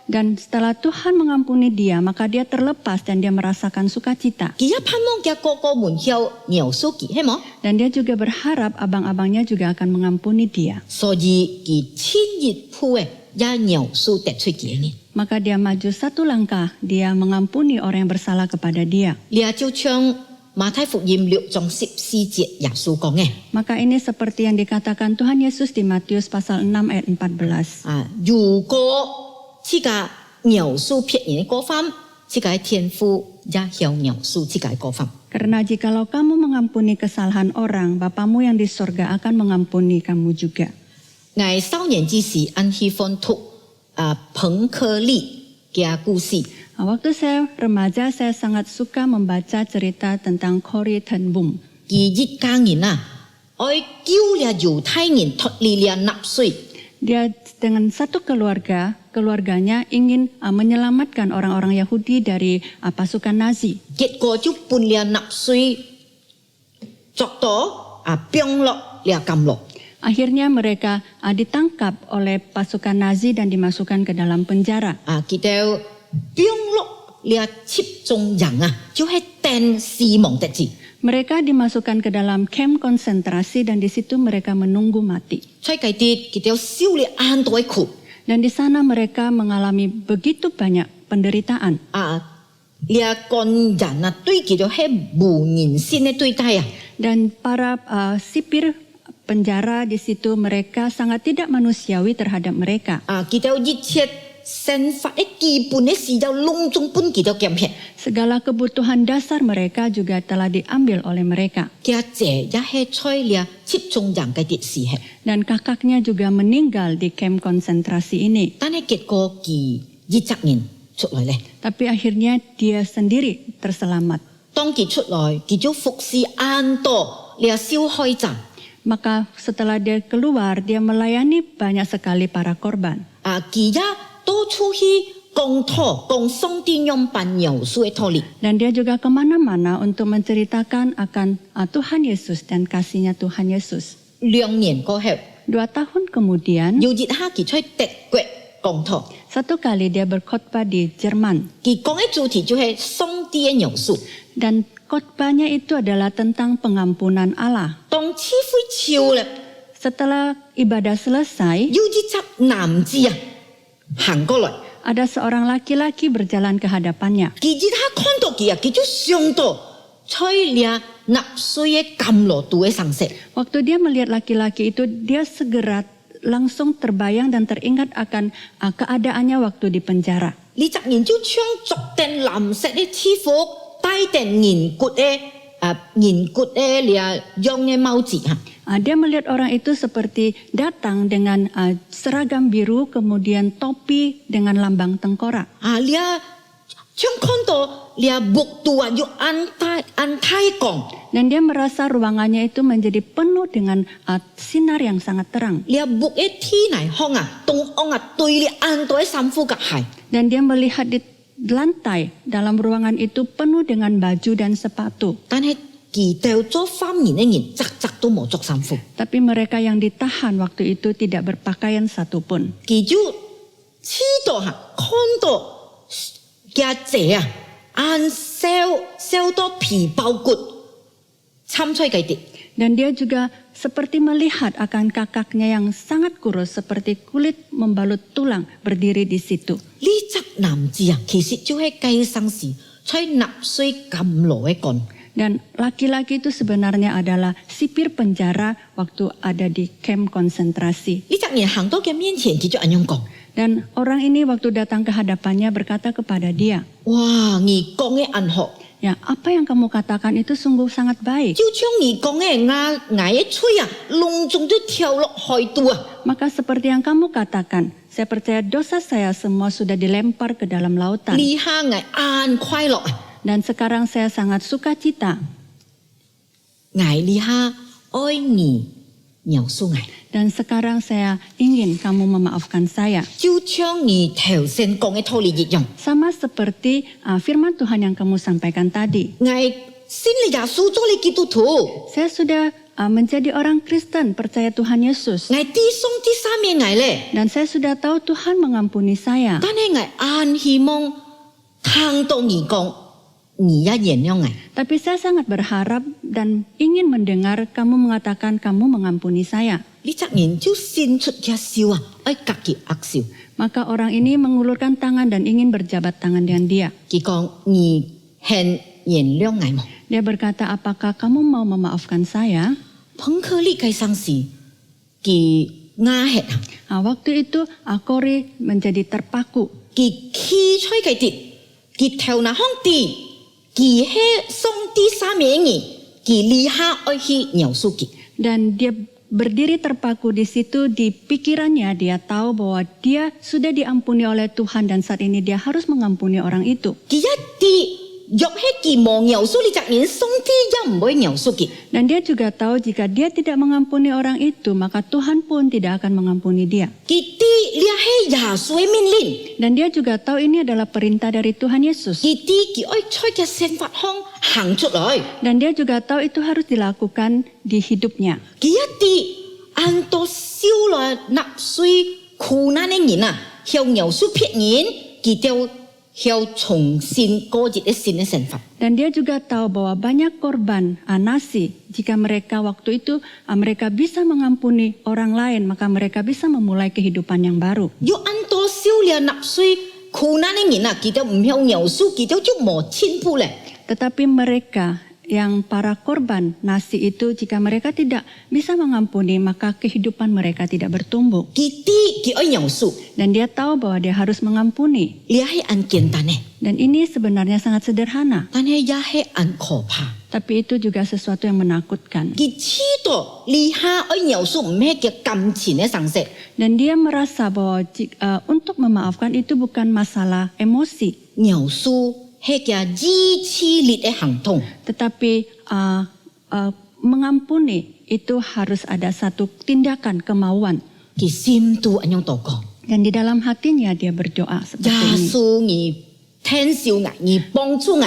F: Dan setelah Tuhan mengampuni dia, maka dia terlepas dan dia merasakan sukacita.
E: 佢一盼望佢哥哥們曉饒恕佢，係冇？
F: Dan dia juga berharap abang-abangnya juga akan mengampuni dia.
E: 所以佢千日鋪也饒恕得罪佢嘅人。
F: Maka dia maju satu langkah, dia mengampuni orang yang bersalah kepada dia.
E: 你就像馬太福音6章14節耶穌講嘅。
F: Maka ini seperti yang dikatakan Tuhan Yesus di Matius pasal 6 ayat 14.
E: 如果這個描述別人嘅過犯，這個天父也要描述這個過犯。
F: Karena jikalau kamu mengampuni kesalahan orang, Bapamu yang di sorga akan mengampuni kamu juga.
E: 我少年之時，安希歡讀彭克利嘅故事。
F: Waktu saya remaja, saya sangat suka membaca cerita tentang Corrie ten Boom.
E: 佢一家人愛救了猶太人脫離了納粹。
F: Dia dengan satu keluarganya ingin menyelamatkan orang-orang Yahudi dari pasukan Nazi.
E: 結果就搬了納粹作到冰落了監獄。
F: Akhirnya mereka ditangkap oleh pasukan Nazi dan dimasukkan ke dalam penjara.
E: 佢哋冰落了集中營就係等死亡的字。
F: Mereka dimasukkan ke dalam camp konsentrasi dan di situ mereka menunggu mati.
E: 所以佢哋受了很多苦。
F: Dan di sana mereka mengalami begitu banyak penderitaan.
E: 了軍人對佢哋係無人性嘅對待。
F: Dan para sipir penjara di situ mereka sangat tidak manusiawi terhadap mereka.
E: 佢哋一切生活嘅基本嘅事就隆重搬佢哋檢核。
F: Segala kebutuhan dasar mereka juga telah diambil oleh mereka.
E: 佢姐也係在了集中營嘅啲時候。
F: Dan kakaknya juga meninggal di camp konsentrasi ini.
E: 但係結果佢一責任出來咧。
F: Tapi akhirnya dia sendiri terselamat.
E: 當佢出來，佢就服侍很多了受害者。
F: Maka setelah dia keluar, dia melayani banyak sekali para korban.
E: 佢也到處去講道，講上帝用辦耶穌嘅道理。
F: Dan dia juga kemana-mana untuk menceritakan akan Tuhan Yesus dan kasihnya Tuhan Yesus.
E: 2年過後，
F: 2 tahun kemudian,
E: 有一下佢在德國講道，
F: satu kali dia berkhotbah di Jerman.
E: 佢講嘅主題就係上帝嘅耶穌。
F: Dan khotbahnya itu adalah tentang pengampunan Allah.
E: 當師傅笑咧，
F: Setelah ibadah selesai,
E: 有一隻男子行過來，
F: ada seorang laki-laki berjalan ke hadapannya.
E: 佢一下看到佢佢就想到在了納粹嘅監牢度嘅上色。
F: Waktu dia melihat laki-laki itu, dia segera langsung terbayang dan teringat akan keadaannya waktu di penjara.
E: 呢隻人就穿着定藍色嘅衣服，戴定銀骨嘅了樣嘅帽子嚇。
F: Dia melihat orang itu seperti datang dengan seragam biru, kemudian topi dengan lambang tengkorak.
E: 了將看到了木度要安太光，
F: Dan dia merasa ruangannya itu menjadi penuh dengan sinar yang sangat terang.
E: 了木嘅天嚟空東安對了安多嘅衫褲甲鞋。
F: Dan dia melihat di lantai dalam ruangan itu penuh dengan baju dan sepatu.
E: 但係佢哋做犯人嘅人，隻都冇着衫褲。
F: Tapi mereka yang ditahan waktu itu tidak berpakaian satupun.
E: 佢就知道看到嘅姐燒到皮包骨，參出佢哋。
F: Dan dia juga seperti melihat akan kakaknya yang sangat kurus seperti kulit membalut tulang berdiri di situ.
E: 呢隻男子其實就係計生時在納粹監牢嘅幹。
F: Dan laki-laki itu sebenarnya adalah sipir penjara waktu ada di camp konsentrasi.
E: 呢隻人行到佢面前，佢就咁樣講：
F: Dan orang ini waktu datang ke hadapannya berkata kepada dia,
E: 哇，你講嘅暗學，
F: ya apa yang kamu katakan itu sungguh sangat baik.
E: 就將你講嘅牙嘅吹隆重都跳落海度。
F: Maka seperti yang kamu katakan, saya percaya dosa saya semua sudah dilempar ke dalam lautan.
E: 呢下牙眼快樂。
F: Dan sekarang saya sangat sukacita.
E: 牙呢下愛你，饒恕牙，
F: Dan sekarang saya ingin kamu memaafkan saya.
E: 就像你頭先講嘅道理一樣。
F: Sama seperti firman Tuhan yang kamu sampaikan tadi.
E: 牙信了耶穌做你基督徒，
F: Saya sudah menjadi orang Kristen, percaya Tuhan Yesus.
E: 牙啲鬆啲三面牙咧，
F: Dan saya sudah tahu Tuhan mengampuni saya.
E: 但係牙眼希望聽到你講。 你也原諒我，
F: Tapi saya sangat berharap dan ingin mendengar kamu mengatakan kamu mengampuni saya.
E: 呢隻人就伸出嘅笑愛隔佢握笑。
F: Maka orang ini mengulurkan tangan dan ingin berjabat tangan dengan dia.
E: 佢講你很原諒我冇，
F: Dia berkata, apakah kamu mau memaafkan saya?
E: 彭克利该上时，佢牙血啊，
F: Waktu itu Kore menjadi terpaku.
E: 佢起出嘅啲，佢頭那方啲，佢係上帝三名嘅，佢離下愛去描述佢。
F: Dan dia berdiri terpaku di situ, di pikirannya dia tahu bahwa dia sudah diampuni oleh Tuhan dan saat ini dia harus mengampuni orang itu.
E: 佢一啲若係佢冇描述你隻人，上帝也唔會描述佢。
F: Dan dia juga tahu jika dia tidak mengampuni orang itu, maka Tuhan pun tidak akan mengampuni dia.
E: 佢啲你係耶穌嘅命令，
F: Dan dia juga tahu ini adalah perintah dari Tuhan Yesus.
E: 佢啲佢愛出嘅憲法腔行出來，
F: Dan dia juga tahu itu harus dilakukan di hidupnya.
E: 佢一啲按到少來納稅苦難嘅人啊，向耶穌撇人，佢就向重新過一個新嘅憲法。
F: Dan dia juga tahu bahwa banyak korban nasi, jika mereka waktu itu mereka bisa mengampuni orang lain, maka mereka bisa memulai kehidupan yang baru.
E: 要按到少了納稅苦難嘅人啊，佢就唔向耶穌，佢就冇進步咧。
F: Tetapi mereka yang para korban nasi itu, jika mereka tidak bisa mengampuni, maka kehidupan mereka tidak bertumbuh.
E: 佢啲佢愛耶穌，
F: Dan dia tahu bahwa dia harus mengampuni.
E: 你係按簡單嘅，
F: Dan ini sebenarnya sangat sederhana,
E: 但係也係按可怕。
F: tapi itu juga sesuatu yang menakutkan.
E: 佢知道你下愛耶穌唔係叫金錢嘅形式，
F: Dan dia merasa bahwa untuk memaafkan itu bukan masalah emosi,
E: 耶穌係叫意志力嘅行動。
F: tetapi mengampuni itu harus ada satu tindakan kemauan.
E: 佢心度咁樣禱告，
F: Dan di dalam hatinya dia berdoa
E: 耶
F: seperti ini.
E: 穌你聽少我，你幫助我，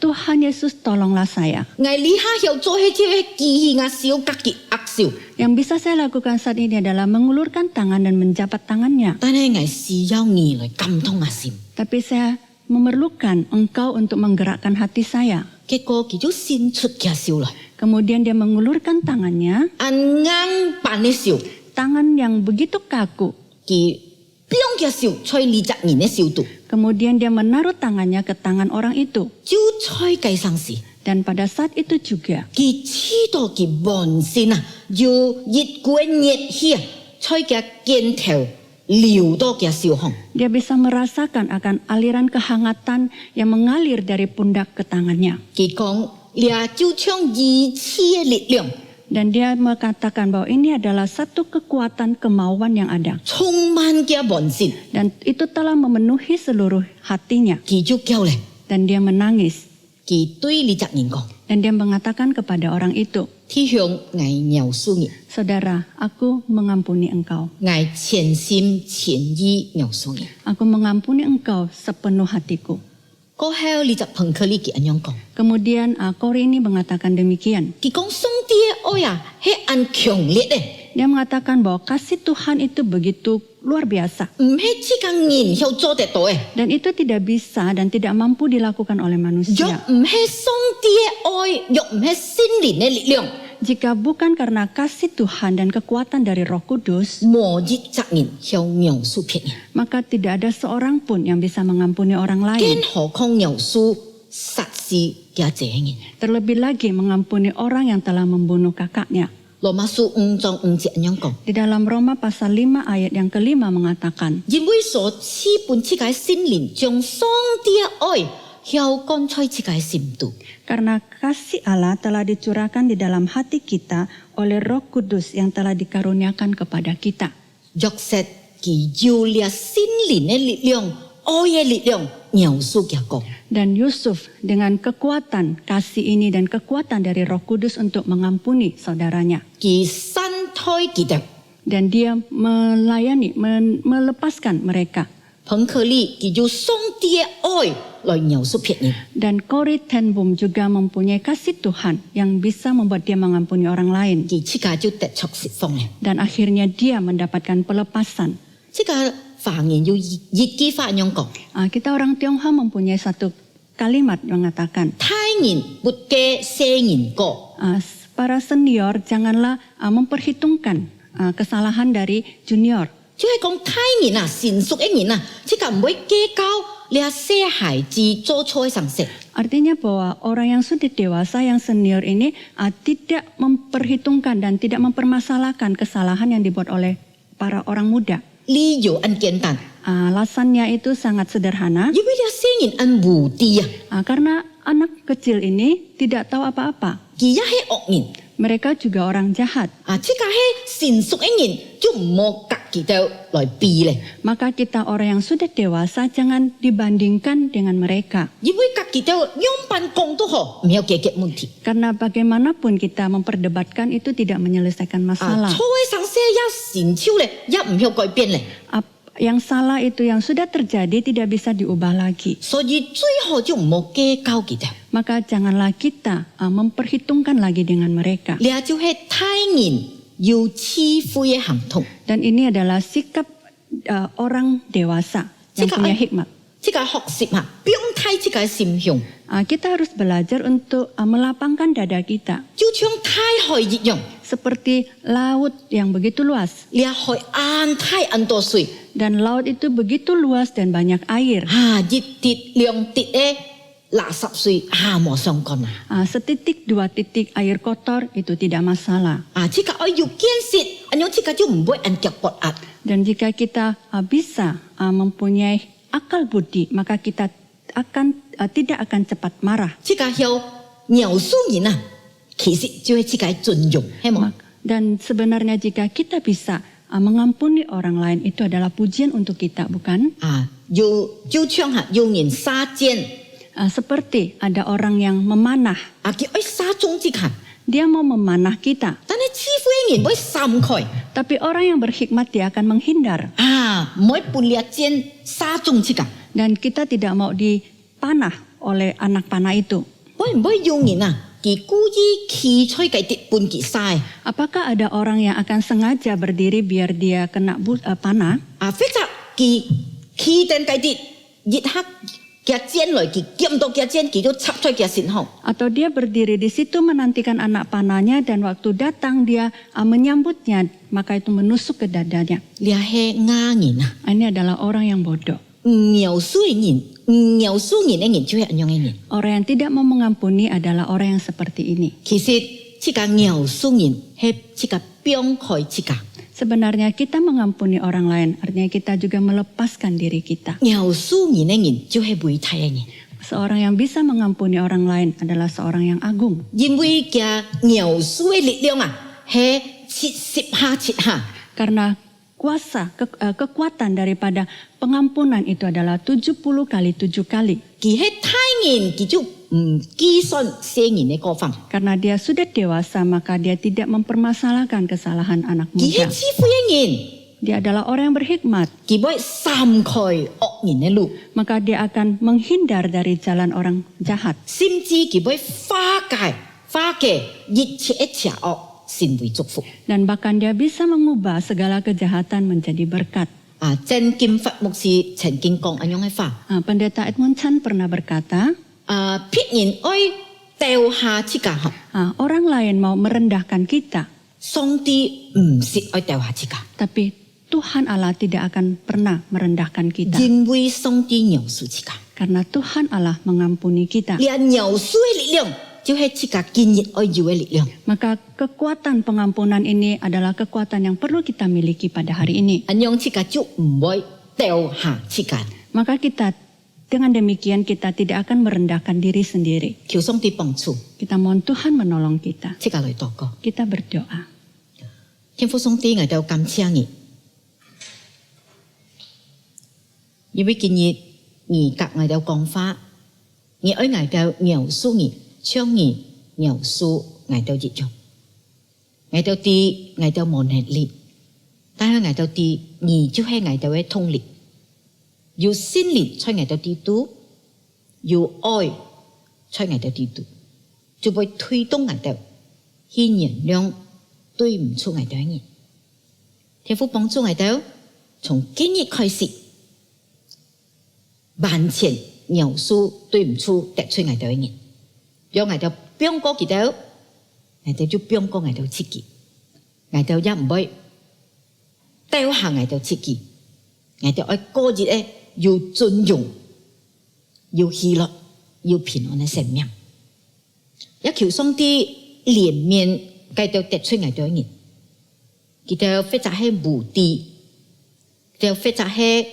F: Tuhan Yesus tolonglah saya.
E: 我你下要做係即係記起我小格嘅惡少，
F: Yang bisa saya lakukan saat ini adalah mengulurkan tangan dan menjabat tangannya.
E: 但係我需要你來感動我心。
F: Tapi saya memerlukan engkau untuk menggerakkan hati saya.
E: 結果佢就伸出嘅手來，
F: Kemudian dia mengulurkan tangannya,
E: 按硬板嘅手，
F: tangan yang begitu kaku.
E: 佢邊嘅手吹你隻人嘅手度，
F: Kemudian dia menaruh tangannya ke tangan orang itu.
E: 就吹計上時。
F: Dan pada saat itu juga,
E: 佢知道佢本身啊，要一股熱氣啊，吹嘅肩頭流到嘅手項。
F: dia bisa merasakan akan aliran kehangatan yang mengalir dari pundak ke tangannya.
E: 佢講，你就像意志嘅力量，
F: Dan dia mengatakan bahwa ini adalah satu kekuatan kemauan yang ada.
E: 充滿嘅本性，
F: Dan itu telah memenuhi seluruh hatinya.
E: 佢就叫咧，
F: Dan dia menangis.
E: 佢對你隻人講，
F: Dan dia mengatakan kepada orang itu,
E: 天向我饒恕你，
F: Saudara, aku mengampuni engkau.
E: 我全心全意饒恕你。
F: Aku mengampuni engkau sepenuh hatiku.
E: 過後你就彭克利佢咁樣講，
F: Kemudian Kore ini mengatakan demikian.
E: 佢講上帝嘅愛啊，係按強烈嘅，
F: Dia mengatakan bahwa kasih Tuhan itu begitu luar biasa.
E: 唔係只個人要做得到嘅。
F: Dan itu tidak bisa dan tidak mampu dilakukan oleh
E: 若
F: manusia.
E: 唔係上帝嘅愛，若唔係聖靈嘅力量，
F: Jika bukan karena kasih Tuhan dan kekuatan dari Roh Kudus,
E: 冇一隻人向饒恕別人，
F: maka tidak ada seorang pun yang bisa mengampuni orang
E: 更
F: lain.
E: 何況饒恕殺死嘅這人。
F: Terlebih lagi mengampuni orang yang telah membunuh kakaknya.
E: 羅馬書5章5節咁樣講，
F: Di dalam Roma pasal 5 ayat yang kelima mengatakan,
E: 因為所賜本自己聖靈將上帝嘅愛澆灌在自己心度，
F: karena kasih Allah telah dicurahkan di dalam hati kita oleh Roh Kudus yang telah dikaruniakan kepada kita.
E: 若實佢有了聖靈嘅力量、愛嘅力量，饒恕嘅講。
F: Dan Yusuf dengan kekuatan kasih ini dan kekuatan dari Roh Kudus untuk mengampuni saudaranya.
E: 佢散開佢哋，
F: Dan dia melayani, melepaskan mereka.
E: 彭克利佢就上帝嘅愛來饒恕別人。
F: Dan Corrie ten Boom juga mempunyai kasih Tuhan yang bisa membuat dia mengampuni orang lain.
E: 佢即刻就得着釋放咧。
F: Dan akhirnya dia mendapatkan pelepasan.
E: 即個華人要熱機法咁樣講，
F: Kita orang Tionghoa mempunyai satu kalimat mengatakan,
E: 太人不計世人過，
F: para senior janganlah memperhitungkan kesalahan dari junior.
E: 即係講太人啊，成熟嘅人啊，即個唔會計較俩小孩子做错的上色。
F: Artinya bahwa orang yang sudah dewasa, yang senior ini tidak memperhitungkan dan tidak mempermasalahkan kesalahan yang dibuat oleh para orang muda.
E: 理由很简单，
F: Alasannya itu sangat sederhana,
E: 因为俩小人很无知啊，
F: karena anak kecil ini tidak tahu apa-apa.
E: 佢也係惡人
F: Mereka juga orang jahat.
E: 啊，即個係成熟的人就唔好夾佢哋來比咧，
F: Maka kita orang yang sudah dewasa jangan dibandingkan dengan mereka.
E: 因為夾佢哋樣辦講都好，唔有解決問題。
F: Karena bagaimanapun kita memperdebatkan itu tidak menyelesaikan
E: 啊，
F: masalah.
E: 錯嘅上色也成就咧，也唔有改變咧，
F: Yang salah itu yang sudah terjadi tidak bisa diubah lagi.
E: 所以最好就唔好計較佢哋。
F: Maka janganlah kita memperhitungkan lagi dengan mereka.
E: 呢就係太人要欺負嘅行動，
F: Dan ini adalah sikap orang dewasa yang
E: Jika
F: punya
E: ai-
F: hikmat.
E: 即個學習啊，不用太即個心胸，
F: Kita harus belajar untuk melapangkan dada kita.
E: 就像太海一樣，
F: Seperti laut yang begitu luas.
E: 呢海安太安多水。
F: Dan laut itu begitu luas dan banyak air.
E: 啊，一滴兩滴嘅垃圾水啊，冇相干啊！
F: Setitik dua titik air kotor itu tidak masalah.
E: 啊，即個愛要見識，咁樣即個就唔會按腳搏壓。
F: Dan jika kita bisa mempunyai akal budi, maka kita tidak akan cepat marah.
E: 即個要描述人啊，其實就係即個尊重，係冇？
F: Dan sebenarnya jika kita bisa mengampuni orang lain itu adalah pujian untuk kita, bukan?
E: 啊，要唱下要人沙尖，
F: Seperti ada orang yang memanah.
E: 啊叫愛沙中即個，
F: Dia mau memanah kita.
E: 但係欺負嘅人唔會散開，
F: Tapi orang yang berhikmat dia akan menghindar.
E: 啊唔會半粒尖沙中即個，
F: Dan kita tidak mau dipanah oleh anak panah itu.
E: 會唔會要人啊？佢故意企吹計跌半截晒，
F: Apakah ada orang yang akan sengaja berdiri biar dia kena panah?
E: 啊或者佢企定計跌，熱刻夾尖來，佢夾唔到夾尖，佢就插出夾線後。
F: Atau dia berdiri di situ menantikan anak panahnya dan waktu datang dia menyambutnya, maka itu menusuk ke dadanya.
E: 你係啱人啊！
F: Ini adalah orang yang bodoh.
E: 描述人，描述人嘅人就係咁樣嘅人。
F: Orang yang tidak mau mengampuni adalah orang yang seperti ini.
E: 其實即個描述人係即個表開即個，
F: Sebenarnya kita mengampuni orang lain, artinya kita juga melepaskan diri kita.
E: 描述人嘅人就係偉大嘅人，
F: Seorang yang bisa mengampuni orang lain adalah seorang yang agung.
E: 因為嘅描述嘅力量啊，係切切下，
F: Karena kuasa, kekuatan daripada pengampunan itu adalah 70 kali 7 kali.
E: 佢係太人，佢就唔計算世人嘅過犯，
F: Karena dia sudah dewasa maka dia tidak mempermasalahkan kesalahan anak
E: 佢係
F: muda.
E: 欺負嘅人，
F: Dia adalah orang yang berhikmat,
E: 佢會散開惡人嘅路，
F: maka dia akan menghindar dari jalan orang jahat.
E: 甚至佢會化解一切嘅邪惡，成為祝福。
F: Dan bahkan dia bisa mengubah segala kejahatan menjadi berkat.
E: 啊，真金發牧師曾經講咁樣嘅話。
F: Pendeta Edmund Chan pernah berkata,
E: 別人愛掉下這個學，
F: orang lain mau merendahkan kita,
E: 上帝唔是愛掉下這個，
F: tapi Tuhan Allah tidak akan pernah merendahkan kita.
E: 因為上帝描述這個，
F: Karena Tuhan Allah mengampuni kita.
E: 你描述嘅力量就係這個今日愛要嘅力量。
F: Maka kekuatan pengampunan ini adalah kekuatan yang perlu kita miliki pada hari ini.
E: 咁樣這個就唔會掉下這個，
F: Maka kita dengan demikian kita tidak akan merendahkan diri sendiri.
E: 求上帝幫助，
F: Kita mohon Tuhan menolong kita.
E: 這個來禱告。
F: Kita berdoa.
E: 天父上帝，我哋感謝你，因為今日你甲我哋講法，你愛我哋描述你，將你描述我哋一樣，我哋啲我哋冇能力，但係我哋啲你就係我哋嘅動力，有心力在我哋啲度，有愛在我哋啲度，就會推動我哋去原諒對唔住我哋嘅人。天父幫助我哋，從今日開始，完全描述對唔住得罪我哋嘅人，讓我哋不用過佢哋，我哋就不用過我哋自己，我哋也唔會掉下我哋自己，我哋愛過日咧要尊重有喜乐，有平安的生命。也求上帝怜悯佢哋得出嚟嘅人，佢哋或者係無知，佢哋或者係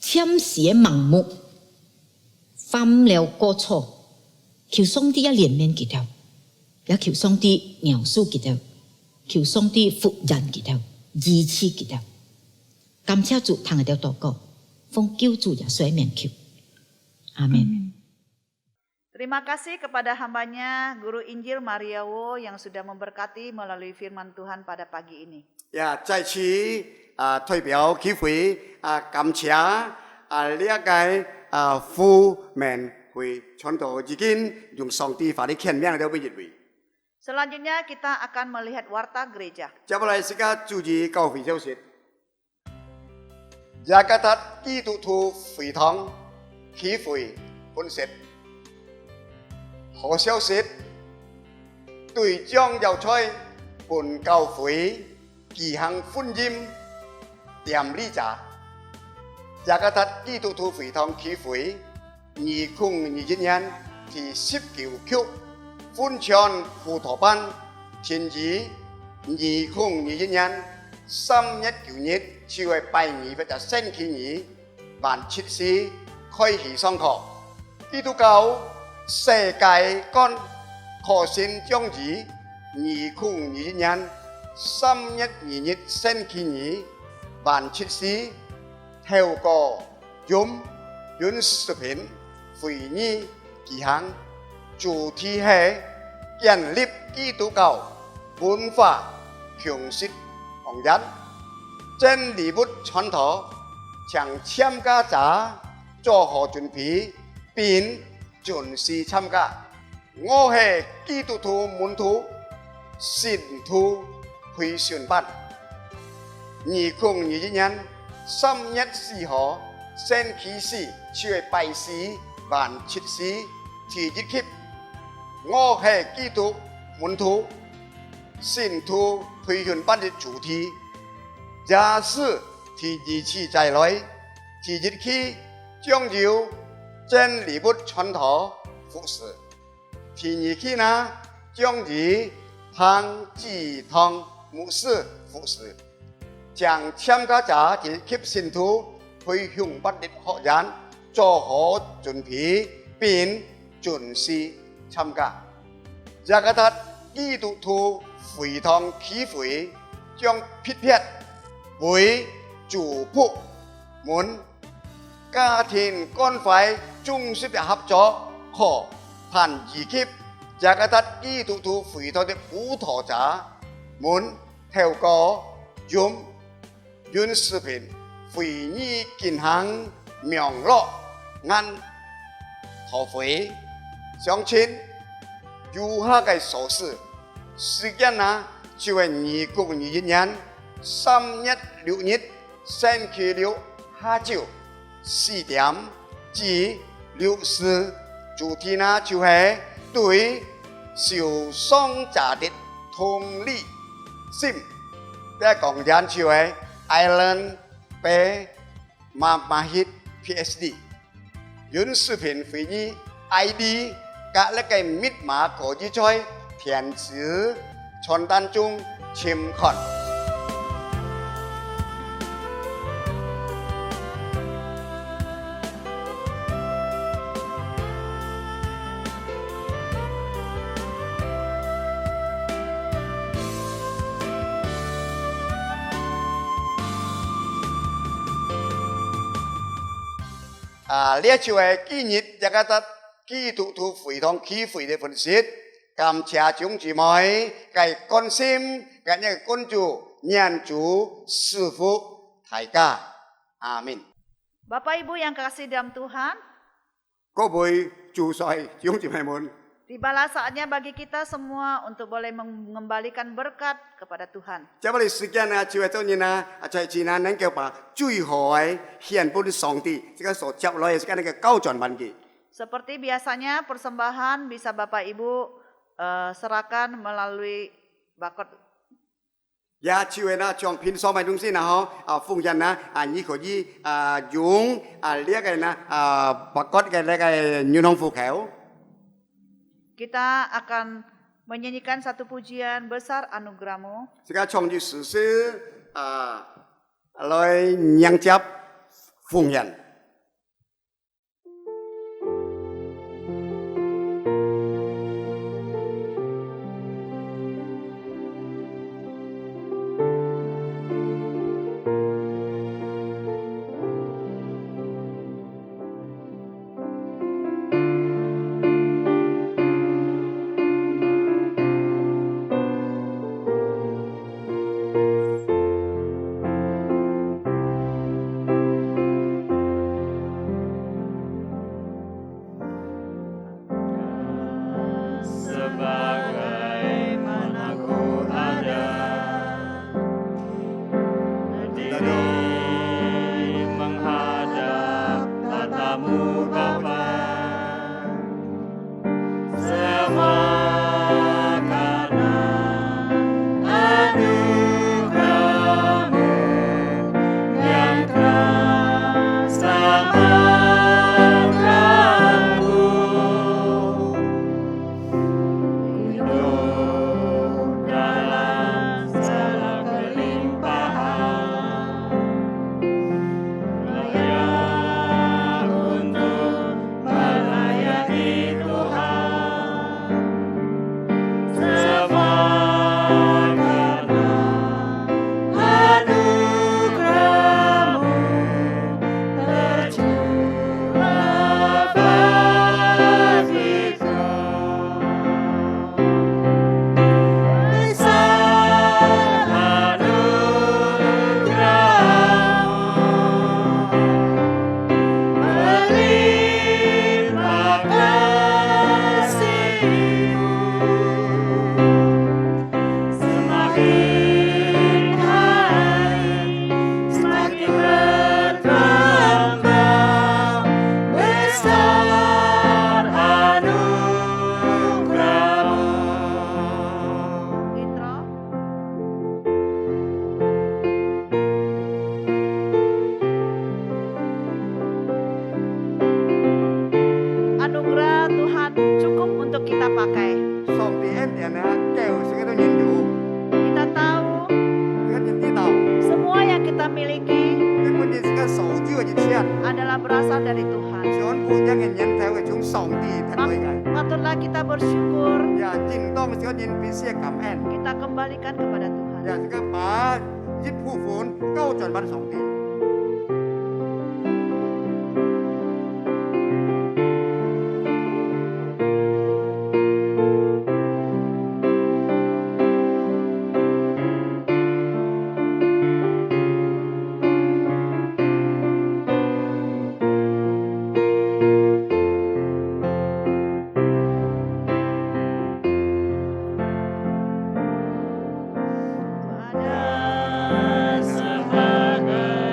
E: 暫時嘅盲目，犯了過錯，求上帝一憐憫佢哋，也求上帝饒恕佢哋，求上帝復原佢哋，醫治佢哋。感謝主，聽佢哋禱告，奉救主耶穌嘅名求，阿門。
C: Terima kasih kepada hambanya, Guru Injil Mariawo yang sudah memberkati melalui firman Tuhan pada pagi ini.
D: 呀，在此代表機會感謝呢一屆父們會傳道已經用上帝法的權柄嚟到為會。
C: Selanjutnya kita akan melihat warta gereja.
D: 接下來是個注意教會消息。雅各達基督徒會堂啟會本節。 好消息，對將要在本教會舉行福音典禮者，雅各達基督徒會堂啟會2021年第19期分享輔導班，前至2021年3月9日就會拜二或者星期二晚7時開始上課，基督教 世界觀可信將於2021年3月2日星期二晚7時透過Zoom視頻會議舉行，主題係建立基督教文化強勢紅人真理部傳統，將參加者做好準備並 準時參加，我係基督徒門徒信徒培訓班。2021年3月4號星期四就係拜四晚7時第一期。我係基督門徒信徒培訓班的主題，也是第二期再來。第一期將由 真理部傳統服侍，第二期呢將以唐志堂牧師服侍，將參加者第一期信徒培訓班的學員做好準備並準時參加。雅各達基督徒會堂啟會將撇撇為主僕們家庭關懷 中式的合作和談二級，雅各達基督徒會堂的輔導者們透過Zoom視頻會議進行網絡按討會相親，如下嘅所示，時間呢就係2021年3月6日星期六下晝4點至 6時，主題呢就係對受傷者的同理心。第一講人就係 Island P. Mahid PhD。原視頻會議 ID 隔一個密碼可以在填字傳單中簽看。 呢一就係今日雅各達基督徒會堂啟會的分析，感謝眾姊妹嘅關心，嘅呢個關注，願主賜福大家，阿門。
C: Bapak Ibu yang kasih dalam Tuhan,
D: 各位主帥眾姊妹們，
C: tibalah saatnya bagi kita semua untuk boleh mengembalikan berkat kepada Tuhan.
D: 接下來時間呢，就係當然啦，在前呢能夠把最好嘅獻俾上帝，這個所接來嘅時間呢個高轉文嘅。
C: Seperti biasanya persembahan bisa Bapak Ibu serahkan melalui
D: Ya chiwe na chong pin so mai dung si na ho phung yan na nyi kho yi yung liếc cái na bakot cái như nong phu khéo.
C: Kita akan menyanyikan satu pujian besar anugerahmu.
D: Sika chong ji sử sư loi nhang chap phung yan.
A: Sebagaimana ku ada berdiri menghadap tatamu Bapa, semua karena anugerahmu yang telah selamatkanku. Hidup dalam segala kelimpahan, layak untuk melayani Tuhan. Semua karena anugerahmu tercurah bagiku. Besar anugerahmu, berlimpah kasih-Mu, semakin hari semakin bertambah. Besar anugerahmu.
C: Intro. Anugerah Tuhan cukup untuk kita pakai.
D: Song ti em ya na kêu sự cái đó nhìn dụ
C: Kita tahu
D: cái nhìn tí tàu
C: semua yang kita miliki
D: cái vấn đề cái sầu chưa gì chuyện
C: adalah berasal dari Tuhan.
D: chốn phụ nhân cái nhân theo cái chúng song ti thật
C: Ma-
D: người cái
C: Patutlah kita bersyukur,
D: ya chính tông sự cái nhìn bị xe cảm ơn
C: kita kembalikan kepada Tuhan.
D: ya sự cái bà giết phụ phun câu chuẩn ban song ti.
A: Sebagai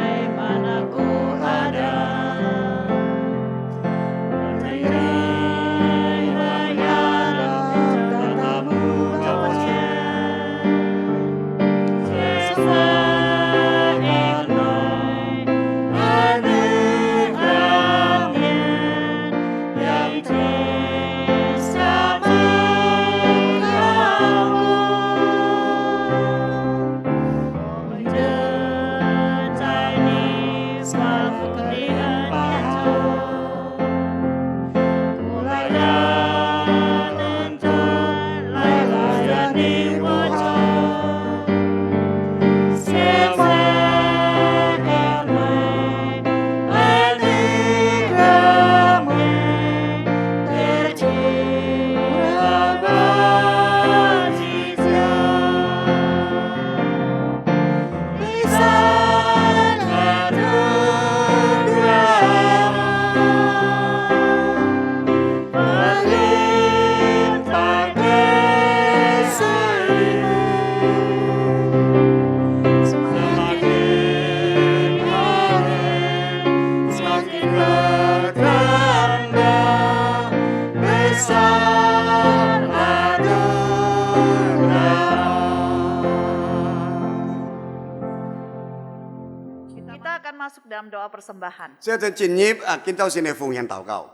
C: masuk dalam doa persembahan.
D: 所以就進入見到先嘅奉獻禱告。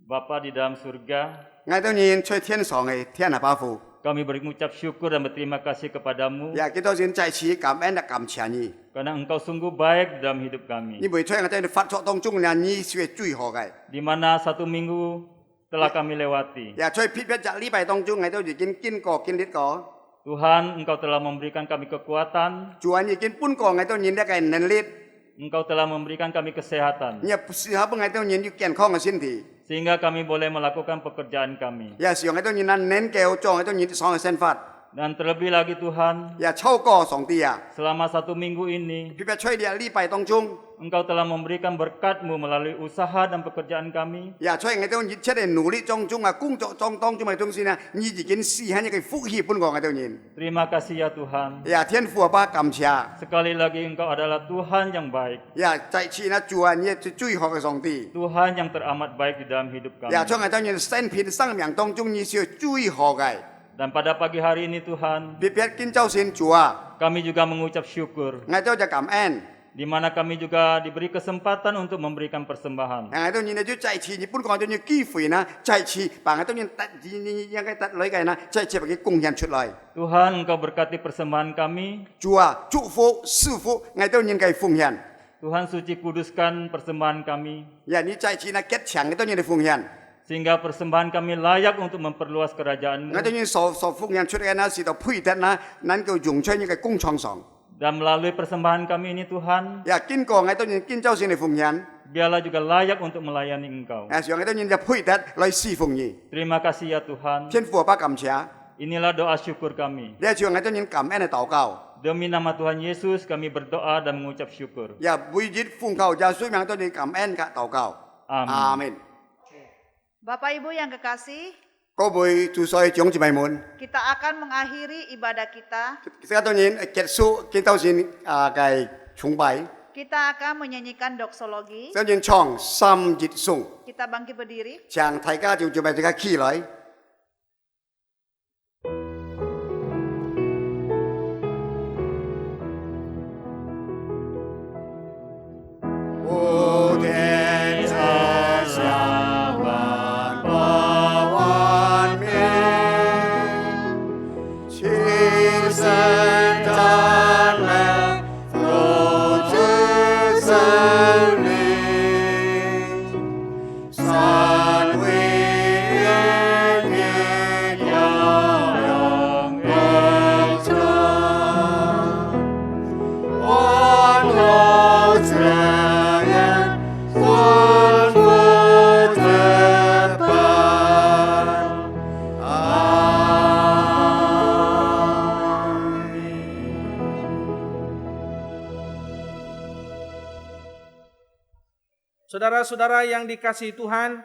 A: Bapa di dalam surga,
D: 我當然在天上嘅天下爸父，
A: kami berucap syukur dan berterima kasih kepadamu
D: 也見到先在此感恩嘅感謝你。
A: karena Engkau sungguh baik dalam hidup kami.
D: 你每出我在發作當中呢，你是最好嘅。
A: Di mana 1 minggu telah kami lewati.
D: 也在撇一禮拜當中，我都已經經過經歷過。
A: Tuhan, Engkau telah memberikan kami kekuatan,
D: 主啊，已經半個我都認得嘅能力，
A: Engkau telah memberikan kami kesehatan,
D: 也適合我都認要健康嘅身體，
A: sehingga kami boleh melakukan pekerjaan kami.
D: 也是我都認能夠做我都認上嘅生活，
A: Dan terlebih lagi Tuhan,
D: 也超過上帝啊！
A: selama 1 minggu ini,
D: 撇出啲禮拜當中，
A: Engkau telah memberikan berkat-Mu melalui usaha dan pekerjaan kami,
D: 也在我都熱切嘅努力當中啊，工作當中嘅東西呢，你已經實現一個福氣半個我都認，
A: terima kasih ya Tuhan.
D: 也天父阿爸感謝，
A: Sekali lagi Engkau adalah Tuhan yang baik,
D: 也在此呢主啊，你係最好嘅上帝，
A: Tuhan yang teramat baik di dalam hidup
D: 也
A: kami.
D: 在我都認生命生命當中你是最好嘅，
A: Dan pada pagi hari ini Tuhan,
D: 別別見到先主啊，
A: kami juga mengucap syukur,
D: 我都就感恩。
A: di mana kami juga diberi kesempatan untuk memberikan persembahan.
D: 我都認到在此日本講到有機會呢，在此把我都認得應該得女嘅呢，在此把佢貢獻出來。
A: Tuhan, Engkau berkati persembahan kami.
D: 主啊，祝福賜福，我都應該奉獻。
A: Tuhan suci kuduskan persembahan kami,
D: 呀，你在此呢結強嘅都應該奉獻，
A: sehingga persembahan kami layak untuk memperluas
D: 我
A: kerajaan-Mu
D: 都應所奉獻出嚟嘅呢，是到配得呢，能夠用在呢個工廠上。
A: dan melalui persembahan kami ini Tuhan,
D: 呀，經過我都應見周先嚟奉獻，
A: biarlah juga layak untuk melayani Engkau.
D: 上我都應就配得來侍奉你。
A: Terima kasih ya Tuhan.
D: 天父阿爸感謝，
A: Inilah doa syukur kami.
D: 呢一次我都應感恩嘅禱告。
A: Demi nama Tuhan Yesus kami berdoa dan mengucap syukur.
D: 呀，每日奉靠耶穌名都應感恩嘅禱告。
A: Amin.
D: 阿門。
C: Bapak Ibu yang kekasih,
D: 各位主所長姊妹們。
C: kita akan mengakhiri ibadah kita.
D: Kita當然結束見到先嘅崇拜，
C: Kita akan menyanyikan doksologi.
D: 當然唱三節頌，
C: Kita bangkit berdiri.
D: 請大家就準備大家起來。無天之下萬國萬民，齊聲讚美父子聖靈，三位一體永永長，萬國之源，萬福之本。
G: Saudara-saudara yang dikasihi Tuhan,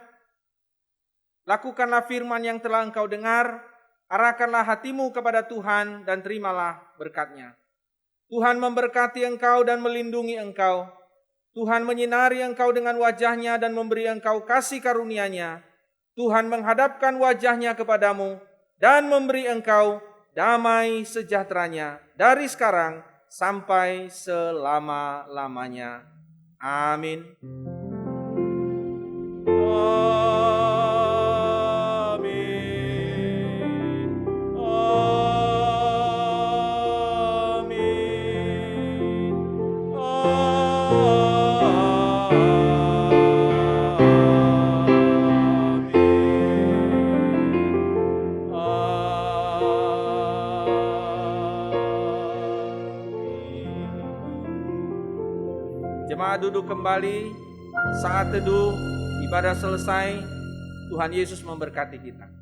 G: lakukanlah firman yang telah engkau dengar, arahkanlah hatimu kepada Tuhan dan terimalah berkat-Nya. Tuhan memberkati engkau dan melindungi engkau. Tuhan menyinari engkau dengan wajah-Nya dan memberi engkau kasih karunia-Nya. Tuhan menghadapkan wajah-Nya kepadamu dan memberi engkau damai sejahtera-Nya dari sekarang sampai selama-lamanya. Amin. Amin. Amin. Jemaat duduk kembali. Saat teduh, ibadah selesai. Tuhan Yesus memberkati kita.